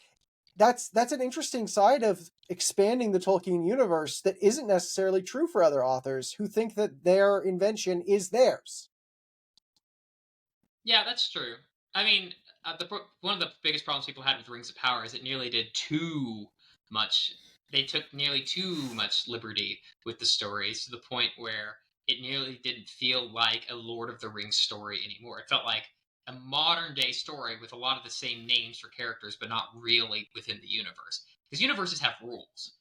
an interesting side of expanding the Tolkien universe that isn't necessarily true for other authors who think that their invention is theirs. Yeah, that's true. I mean, one of the biggest problems people had with Rings of Power is it nearly did too much. They took nearly too much liberty with the stories to the point where it nearly didn't feel like a Lord of the Rings story anymore. It felt like a modern day story with a lot of the same names for characters, but not really within the universe. Because universes have rules.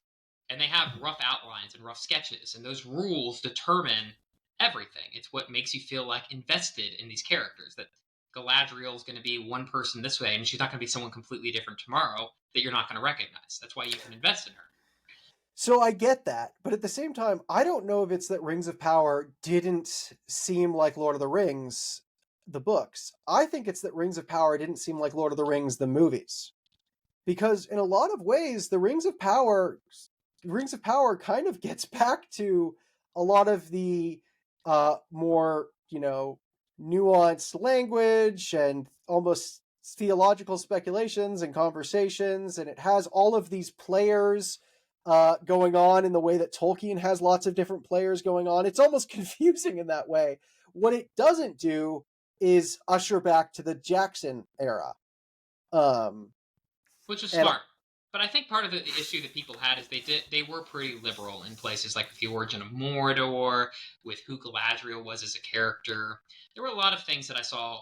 and they have rough outlines and rough sketches, and those rules determine everything. It's what makes you feel like invested in these characters, that Galadriel is going to be one person this way, and she's not going to be someone completely different tomorrow that you're not going to recognize. That's why you can invest in her. So I get that, but at the same time, I don't know if it's that Rings of Power didn't seem like Lord of the Rings, the books. I think it's that Rings of Power didn't seem like Lord of the Rings, the movies. Because in a lot of ways, the Rings of Power kind of gets back to a lot of the more, nuanced language and almost theological speculations and conversations, and it has all of these players going on in the way that Tolkien has lots of different players going on. It's almost confusing in that way. What it doesn't do is usher back to the Jackson era. Which is smart. But I think part of the issue that people had is they were pretty liberal in places like with the origin of Mordor, with who Galadriel was as a character. There were a lot of things that I saw.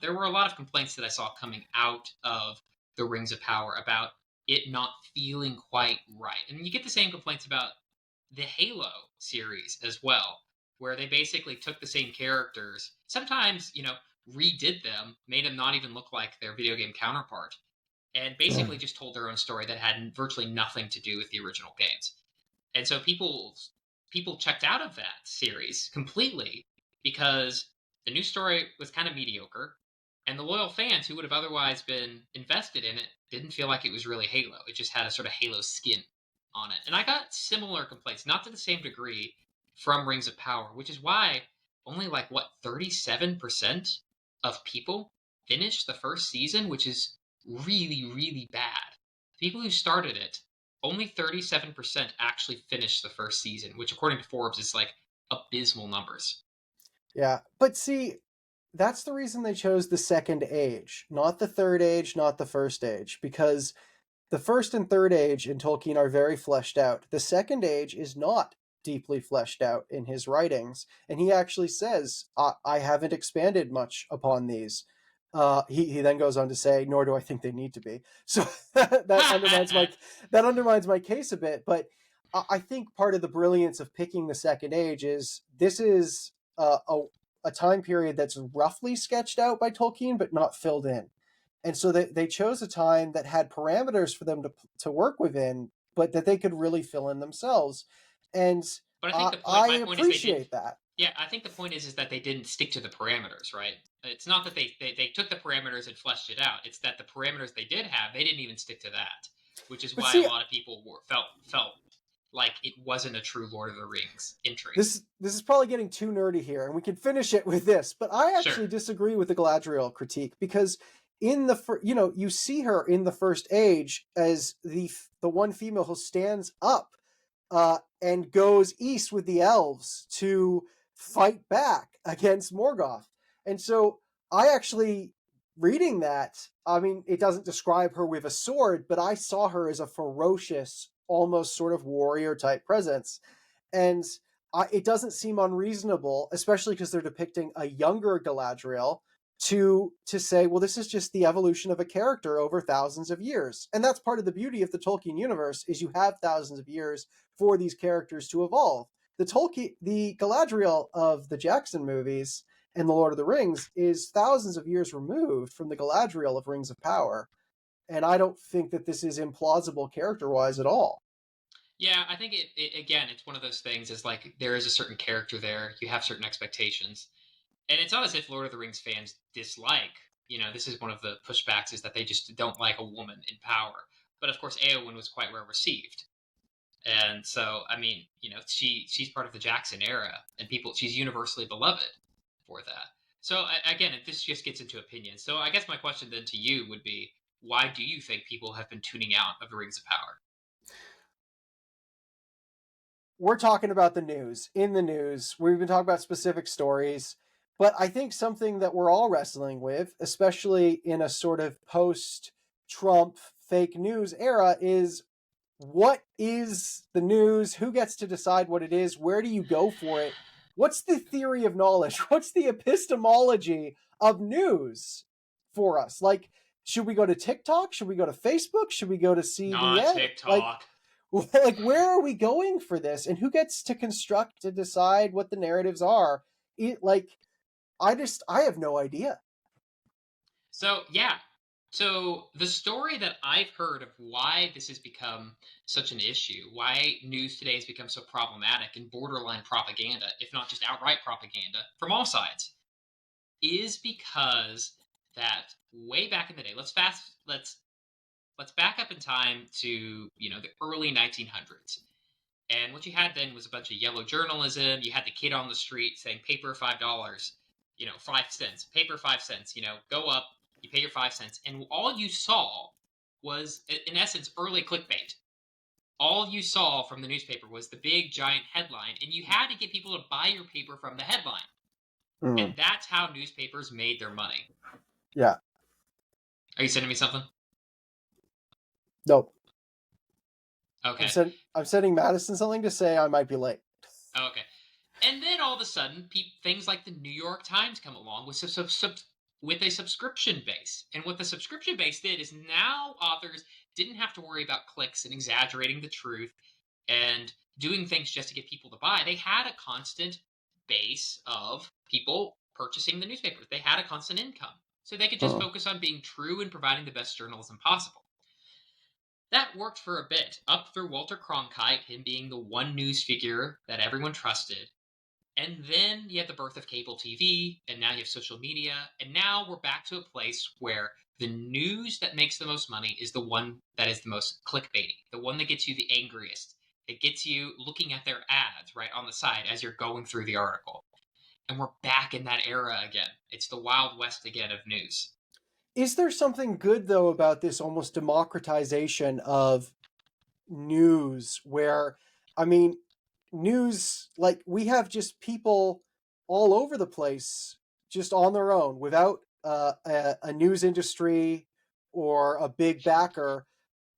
There were a lot of complaints that I saw coming out of the Rings of Power about it not feeling quite right. And you get the same complaints about the Halo series as well, where they basically took the same characters, sometimes, redid them, made them not even look like their video game counterpart, and basically just told their own story that had virtually nothing to do with the original games. And so people checked out of that series completely because the new story was kind of mediocre, and the loyal fans who would have otherwise been invested in it didn't feel like it was really Halo. It just had a sort of Halo skin on it. And I got similar complaints, not to the same degree, from Rings of Power, which is why only 37% of people finished the first season, which is really, really bad. People who started it, only 37% actually finished the first season, which according to Forbes is abysmal numbers. Yeah, but see, that's the reason they chose the second age, not the third age, not the first age, because the first and third age in Tolkien are very fleshed out. The second age is not deeply fleshed out in his writings, and he actually says, I haven't expanded much upon these. He then goes on to say, nor do I think they need to be. So that undermines my case a bit. But I think part of the brilliance of picking the second age is this is a time period that's roughly sketched out by Tolkien, but not filled in. And so they chose a time that had parameters for them to work within, but that they could really fill in themselves. And but I think I appreciate that. Yeah, I think the point is that they didn't stick to the parameters, right? It's not that they took the parameters and fleshed it out. It's that the parameters they did have, they didn't even stick to that, which is why a lot of people felt like it wasn't a true Lord of the Rings entry. This is probably getting too nerdy here, and we can finish it with this. But I actually disagree with the Galadriel critique, because in the you see her in the first age as the one female who stands up and goes east with the elves to fight back against Morgoth. And so I actually, reading that, I mean, it doesn't describe her with a sword, but I saw her as a ferocious, almost sort of warrior type presence. And it doesn't seem unreasonable, especially because they're depicting a younger Galadriel, to say, well, this is just the evolution of a character over thousands of years. And that's part of the beauty of the Tolkien universe, is you have thousands of years for these characters to evolve. The Galadriel of the Jackson movies and the Lord of the Rings is thousands of years removed from the Galadriel of Rings of Power. And I don't think that this is implausible character-wise at all. Yeah, I think it's one of those things, is there is a certain character there, you have certain expectations. And it's not as if Lord of the Rings fans dislike, this is one of the pushbacks, is that they just don't like a woman in power. But of course, Eowyn was quite well received. And so, I mean, she's part of the Jackson era, and she's universally beloved for that. So again, this just gets into opinion. So I guess my question then to you would be, why do you think people have been tuning out of the Rings of Power? We're talking about the news. In the news, we've been talking about specific stories. But I think something that we're all wrestling with, especially in a sort of post-Trump fake news era, is what is the news? Who gets to decide what it is? Where do you go for it? What's the theory of knowledge? What's the epistemology of news for us? Should we go to TikTok? Should we go to Facebook? Should we go to CBN? Not TikTok. Like, where are we going for this, and who gets to construct to decide what the narratives are? I have no idea. So, yeah. So, the story that I've heard of why this has become such an issue, why news today has become so problematic and borderline propaganda, if not just outright propaganda from all sides, is because that way back in the day, let's back up in time to, the early 1900s. And what you had then was a bunch of yellow journalism. You had the kid on the street saying paper $5, 5 cents, paper 5 cents, go up, you pay your 5 cents. And all you saw was, in essence, early clickbait. All you saw from the newspaper was the big giant headline, and you had to get people to buy your paper from the headline. And that's how newspapers made their money. Yeah. Are you sending me something? No. Okay. I'm sending Madison something to say I might be late. Okay. And then all of a sudden, things like the New York Times come along with with a subscription base. And what the subscription base did is now authors didn't have to worry about clicks and exaggerating the truth and doing things just to get people to buy. They had a constant base of people purchasing the newspapers. They had a constant income. So they could just focus on being true and providing the best journalism possible. That worked for a bit, up through Walter Cronkite, him being the one news figure that everyone trusted. And then you had the birth of cable TV, and now you have social media, and now we're back to a place where the news that makes the most money is the one that is the most clickbaity, the one that gets you the angriest. It gets you looking at their ads right on the side as you're going through the article. And we're back in that era again. It's the Wild West again of news. Is there something good, though, about this almost democratization of news where, I mean, news, like, we have just people all over the place just on their own without a news industry or a big backer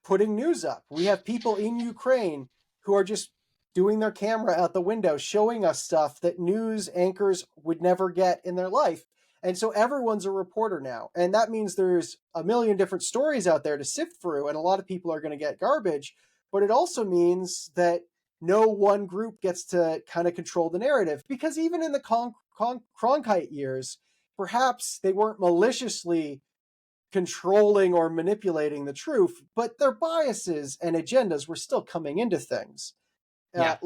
putting news up. We have people in Ukraine who are just doing their camera out the window, showing us stuff that news anchors would never get in their life. And so everyone's a reporter now. And that means there's a million different stories out there to sift through, and a lot of people are going to get garbage. But it also means that no one group gets to kind of control the narrative. Because even in the Cronkite years, perhaps they weren't maliciously controlling or manipulating the truth, but their biases and agendas were still coming into things. Yeah.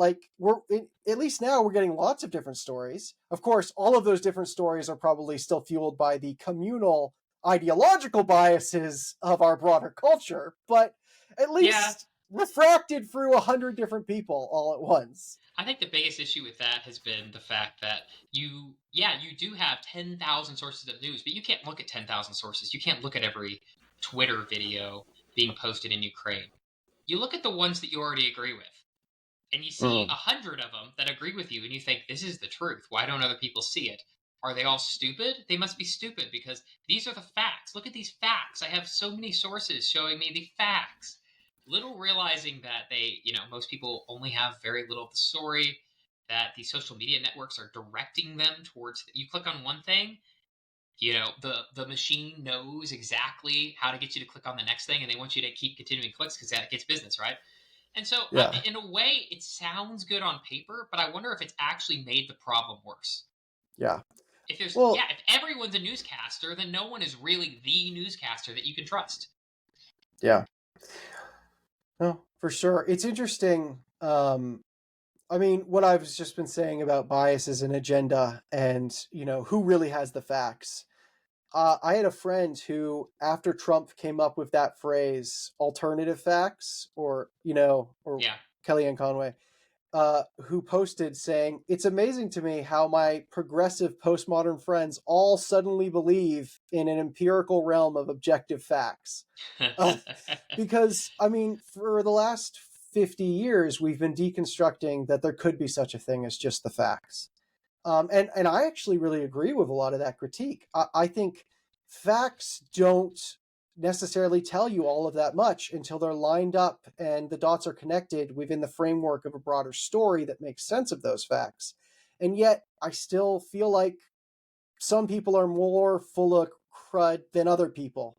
At least now we're getting lots of different stories. Of course, all of those different stories are probably still fueled by the communal ideological biases of our broader culture, but at least refracted through 100 different people all at once. I think the biggest issue with that has been the fact that you do have 10,000 sources of news, but you can't look at 10,000 sources. You can't look at every Twitter video being posted in Ukraine. You look at the ones that you already agree with, and you see 100 of them that agree with you, and you think, this is the truth. Why don't other people see it? Are they all stupid? They must be stupid because these are the facts. Look at these facts. I have so many sources showing me the facts. Little realizing that most people only have very little of the story, that the social media networks are directing them towards, you click on one thing, the machine knows exactly how to get you to click on the next thing, and they want you to keep continuing clicks because that gets business, right? And so, in a way, it sounds good on paper, but I wonder if it's actually made the problem worse. Yeah. If everyone's a newscaster, then no one is really the newscaster that you can trust. Yeah. No, for sure. It's interesting. I mean, what I've just been saying about biases and agenda and, who really has the facts. I had a friend who, after Trump came up with that phrase, alternative facts, or Kellyanne Conway, who posted saying, "It's amazing to me how my progressive postmodern friends all suddenly believe in an empirical realm of objective facts." Because, I mean, for the last 50 years, we've been deconstructing that there could be such a thing as just the facts. And I actually really agree with a lot of that critique. I think facts don't necessarily tell you all of that much until they're lined up and the dots are connected within the framework of a broader story that makes sense of those facts. And yet, I still feel like some people are more full of crud than other people.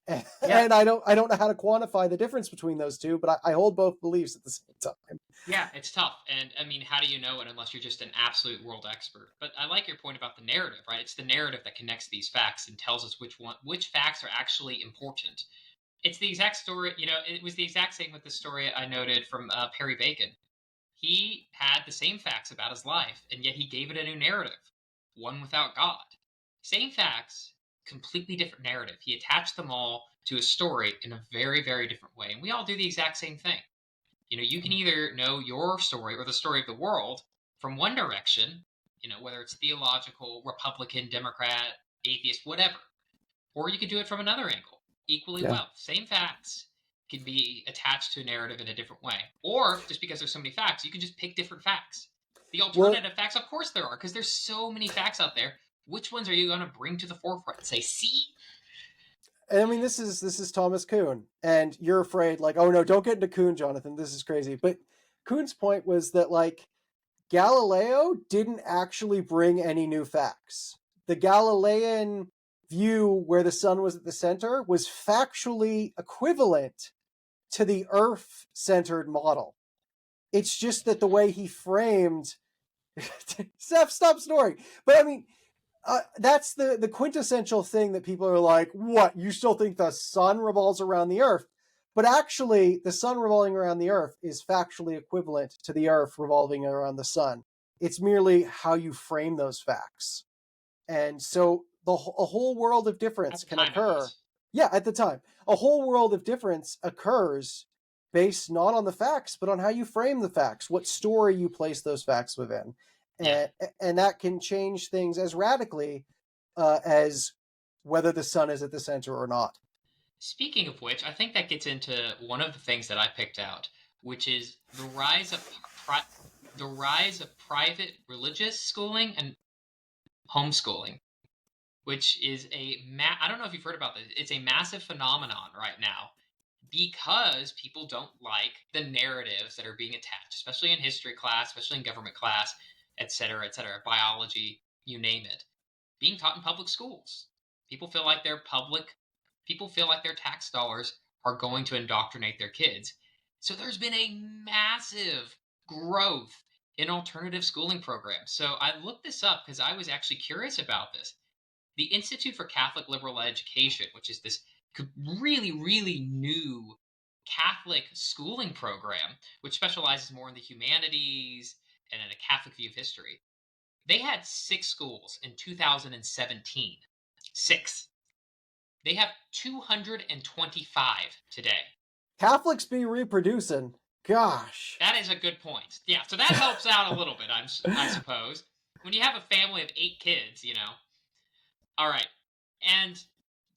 And I don't know how to quantify the difference between those two, but I hold both beliefs at the same time. Yeah, it's tough. And I mean, how do you know it unless you're just an absolute world expert? But I like your point about the narrative, right? It's the narrative that connects these facts and tells us which facts are actually important. It's the exact story, it was the exact same with the story I noted from Perry Bacon. He had the same facts about his life, and yet he gave it a new narrative, one without God. Same facts, completely different narrative. He attached them all to a story in a very, very different way. And we all do the exact same thing. You can either know your story or the story of the world from one direction, whether it's theological, Republican, Democrat, atheist, whatever, or you could do it from another angle equally well. Same facts can be attached to a narrative in a different way. Or just because there's so many facts, you can just pick different facts. The alternative facts, of course there are, because there's so many facts out there. Which ones are you going to bring to the forefront and say, see? I mean, this is Thomas Kuhn, and you're afraid, like, oh no, don't get into Kuhn, Jonathan. This is crazy. But Kuhn's point was that, like, Galileo didn't actually bring any new facts. The Galilean view where the sun was at the center was factually equivalent to the Earth-centered model. It's just that the way he framed Seth, stop snoring. But I mean, that's the quintessential thing that people are like, what, you still think the sun revolves around the Earth? But actually, the sun revolving around the Earth is factually equivalent to the Earth revolving around the sun. It's merely how you frame those facts. And so a whole world of difference can occur. Yeah, at the time. A whole world of difference occurs based not on the facts, but on how you frame the facts, what story you place those facts within. And that can change things as radically as whether the sun is at the center or not. Speaking of which, I think that gets into one of the things that I picked out, which is the rise of private religious schooling and homeschooling, which is I don't know if you've heard about this. It's a massive phenomenon right now because people don't like the narratives that are being attached, especially in history class, especially in government class, et cetera, biology, you name it, being taught in public schools. People feel like their tax dollars are going to indoctrinate their kids. So there's been a massive growth in alternative schooling programs. So I looked this up because I was actually curious about this. The Institute for Catholic Liberal Education, which is this really, really new Catholic schooling program, which specializes more in the humanities and in a Catholic view of history. They had 6 schools in 2017. 6. They have 225 today. Catholics be reproducing. Gosh. That is a good point. Yeah, so that helps out a little bit, I suppose. When you have a family of 8 kids, All right. And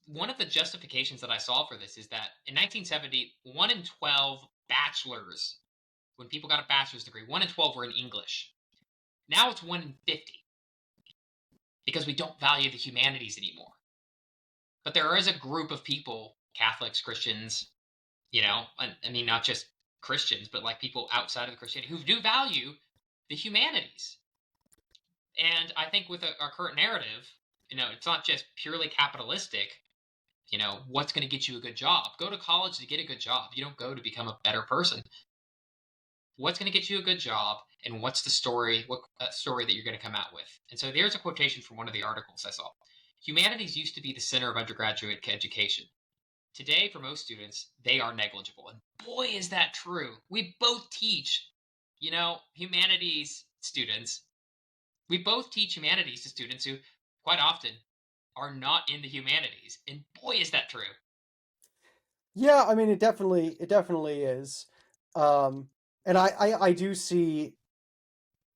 one of the justifications that I saw for this is that in 1970, 1 in 12 bachelors, when people got a bachelor's degree, 1 in 12 were in English. Now it's 1 in 50 because we don't value the humanities anymore. But there is a group of people, Catholics, Christians, I mean, not just Christians, but like people outside of Christianity who do value the humanities. And I think with our current narrative, it's not just purely capitalistic. What's going to get you a good job? Go to college to get a good job. You don't go to become a better person. What's going to get you a good job, and what's the story? What story that you're going to come out with? And so there's a quotation from one of the articles I saw. Humanities used to be the center of undergraduate education. Today, for most students, they are negligible. And boy, is that true. We both teach, humanities students. We both teach humanities to students who, quite often, are not in the humanities. And boy, is that true. Yeah, I mean, it definitely is. And I do see,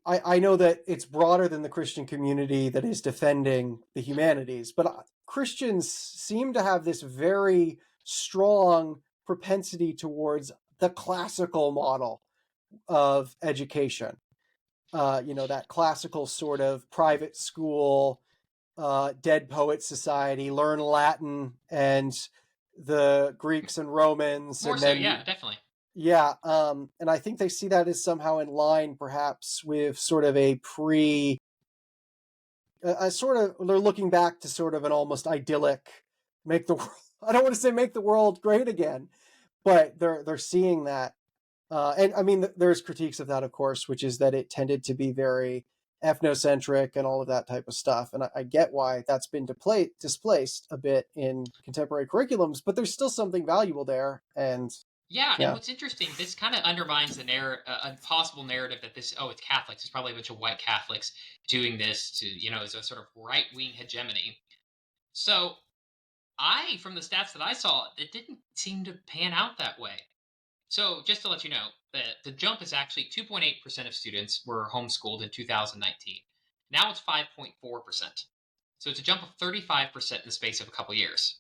I know that it's broader than the Christian community that is defending the humanities, but Christians seem to have this very strong propensity towards the classical model of education. That classical sort of private school, dead poet society, learn Latin and the Greeks and Romans. More and so, then, yeah, definitely. Yeah, and I think they see that as somehow in line, perhaps, with sort of a they're looking back to sort of an almost idyllic, make the world I don't want to say make the world great again, but they're seeing that. And I mean, there's critiques of that, of course, which is that it tended to be very ethnocentric and all of that type of stuff. And I get why that's been displaced a bit in contemporary curriculums, but there's still something valuable there. And and what's interesting, this kind of undermines the a possible narrative that it's Catholics. It's probably a bunch of white Catholics doing this to, as a sort of right-wing hegemony. So from the stats that I saw, it didn't seem to pan out that way. So just to let you know, the jump is actually 2.8% of students were homeschooled in 2019. Now it's 5.4%. So it's a jump of 35% in the space of a couple years.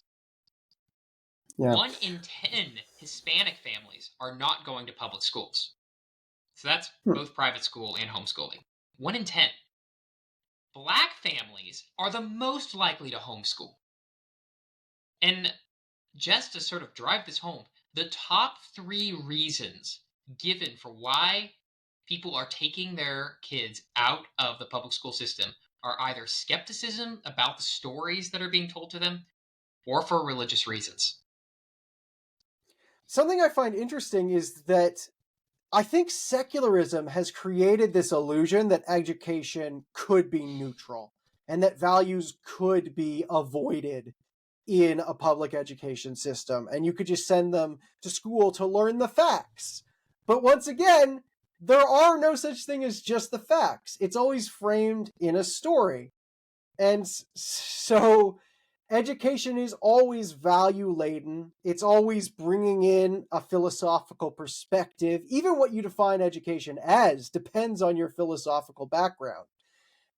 Yeah. 1 in 10 Hispanic families are not going to public schools. So that's both private school and homeschooling. 1 in 10. Black families are the most likely to homeschool. And just to sort of drive this home, the top 3 reasons given for why people are taking their kids out of the public school system are either skepticism about the stories that are being told to them or for religious reasons. Something I find interesting is that I think secularism has created this illusion that education could be neutral and that values could be avoided in a public education system, and you could just send them to school to learn the facts. But once again, there are no such thing as just the facts. It's always framed in a story. And so education is always value-laden. It's always bringing in a philosophical perspective. Even what you define education as depends on your philosophical background.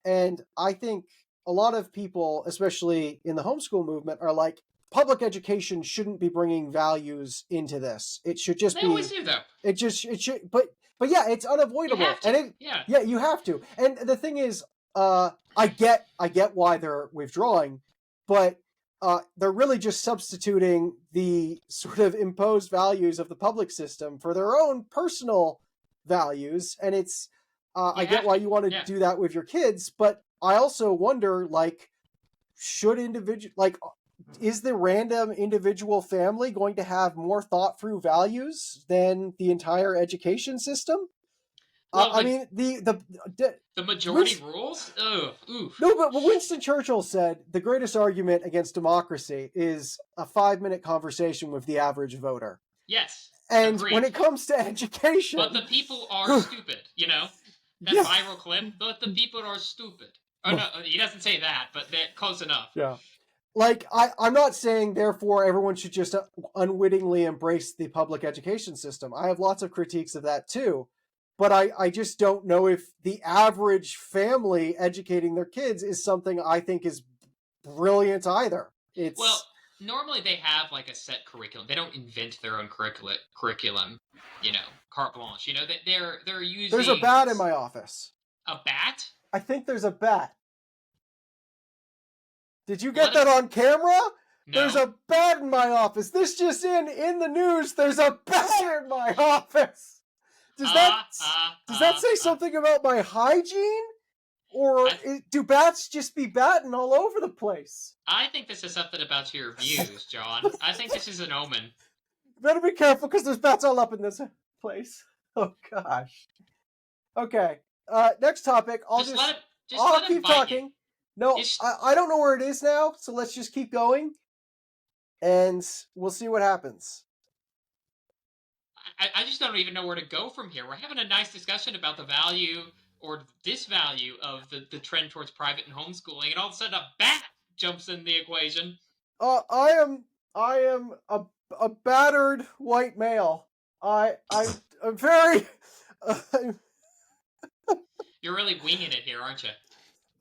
And I think a lot of people, especially in the homeschool movement, are like, public education shouldn't be bringing values into this. It should just be. They always do, though. It should, but yeah, it's unavoidable. You have to. And you have to. And the thing is, I get why they're withdrawing, but they're really just substituting the sort of imposed values of the public system for their own personal values. And it's, I get why you want to do that with your kids, but I also wonder, like, is the random individual family going to have more thought through values than the entire education system? Well, I mean, the majority rules? Oh, oof. No, but Winston Churchill said the greatest argument against democracy is a 5-minute conversation with the average voter. Yes. And agreed. When it comes to education... But the people are stupid, That viral clip, but the people are stupid. Oh, no, he doesn't say that, but they're close enough. Yeah. Like, I'm not saying, therefore, everyone should just unwittingly embrace the public education system. I have lots of critiques of that, too. But I just don't know if the average family educating their kids is something I think is brilliant either. Well, normally they have, like, a set curriculum. They don't invent their own curriculum, carte blanche. They're using... There's a bat in my office. A bat? I think there's a bat. Did you get that on camera? No. There's a bat in my office. This just in the news. There's a bat in my office. Does that say something about my hygiene? Or do bats just be batting all over the place? I think this is something about your views, John. I think this is an omen. Better be careful because there's bats all up in this place. Oh, gosh. Okay. Next topic. I'll keep talking. No, I don't know where it is now, so let's just keep going, and we'll see what happens. I just don't even know where to go from here. We're having a nice discussion about the value or disvalue of the trend towards private and homeschooling, and all of a sudden a bat jumps in the equation. I am a battered white male. I'm very... You're really winging it here, aren't you?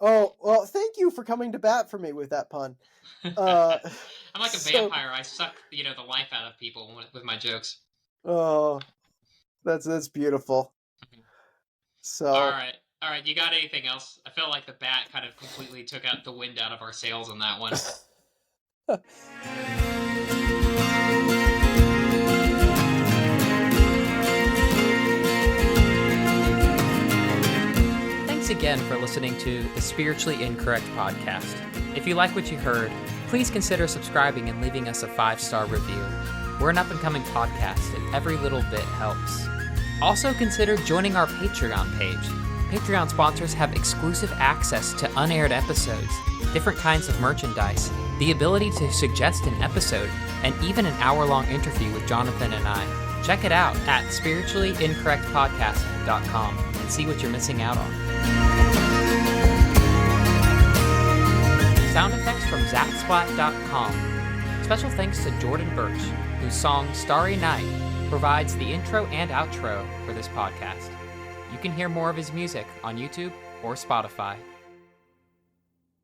Oh, well, thank you for coming to bat for me with that pun. I'm like a vampire. I suck, the life out of people with my jokes. Oh, that's beautiful. So. All right. You got anything else? I feel like the bat kind of completely took out the wind out of our sails on that one. Thanks again for listening to the Spiritually Incorrect podcast. If you like what you heard, please consider subscribing and leaving us a 5-star review. We're an up-and-coming podcast, and every little bit helps. Also consider joining our Patreon page. Patreon sponsors have exclusive access to unaired episodes, different kinds of merchandise, the ability to suggest an episode, and even an hour-long interview with Jonathan and I. Check it out at spirituallyincorrectpodcast.com and see what you're missing out on. Sound effects from zapsplat.com. Special thanks to Jordan Birch, whose song Starry Night provides the intro and outro for this podcast. You can hear more of his music on YouTube or Spotify.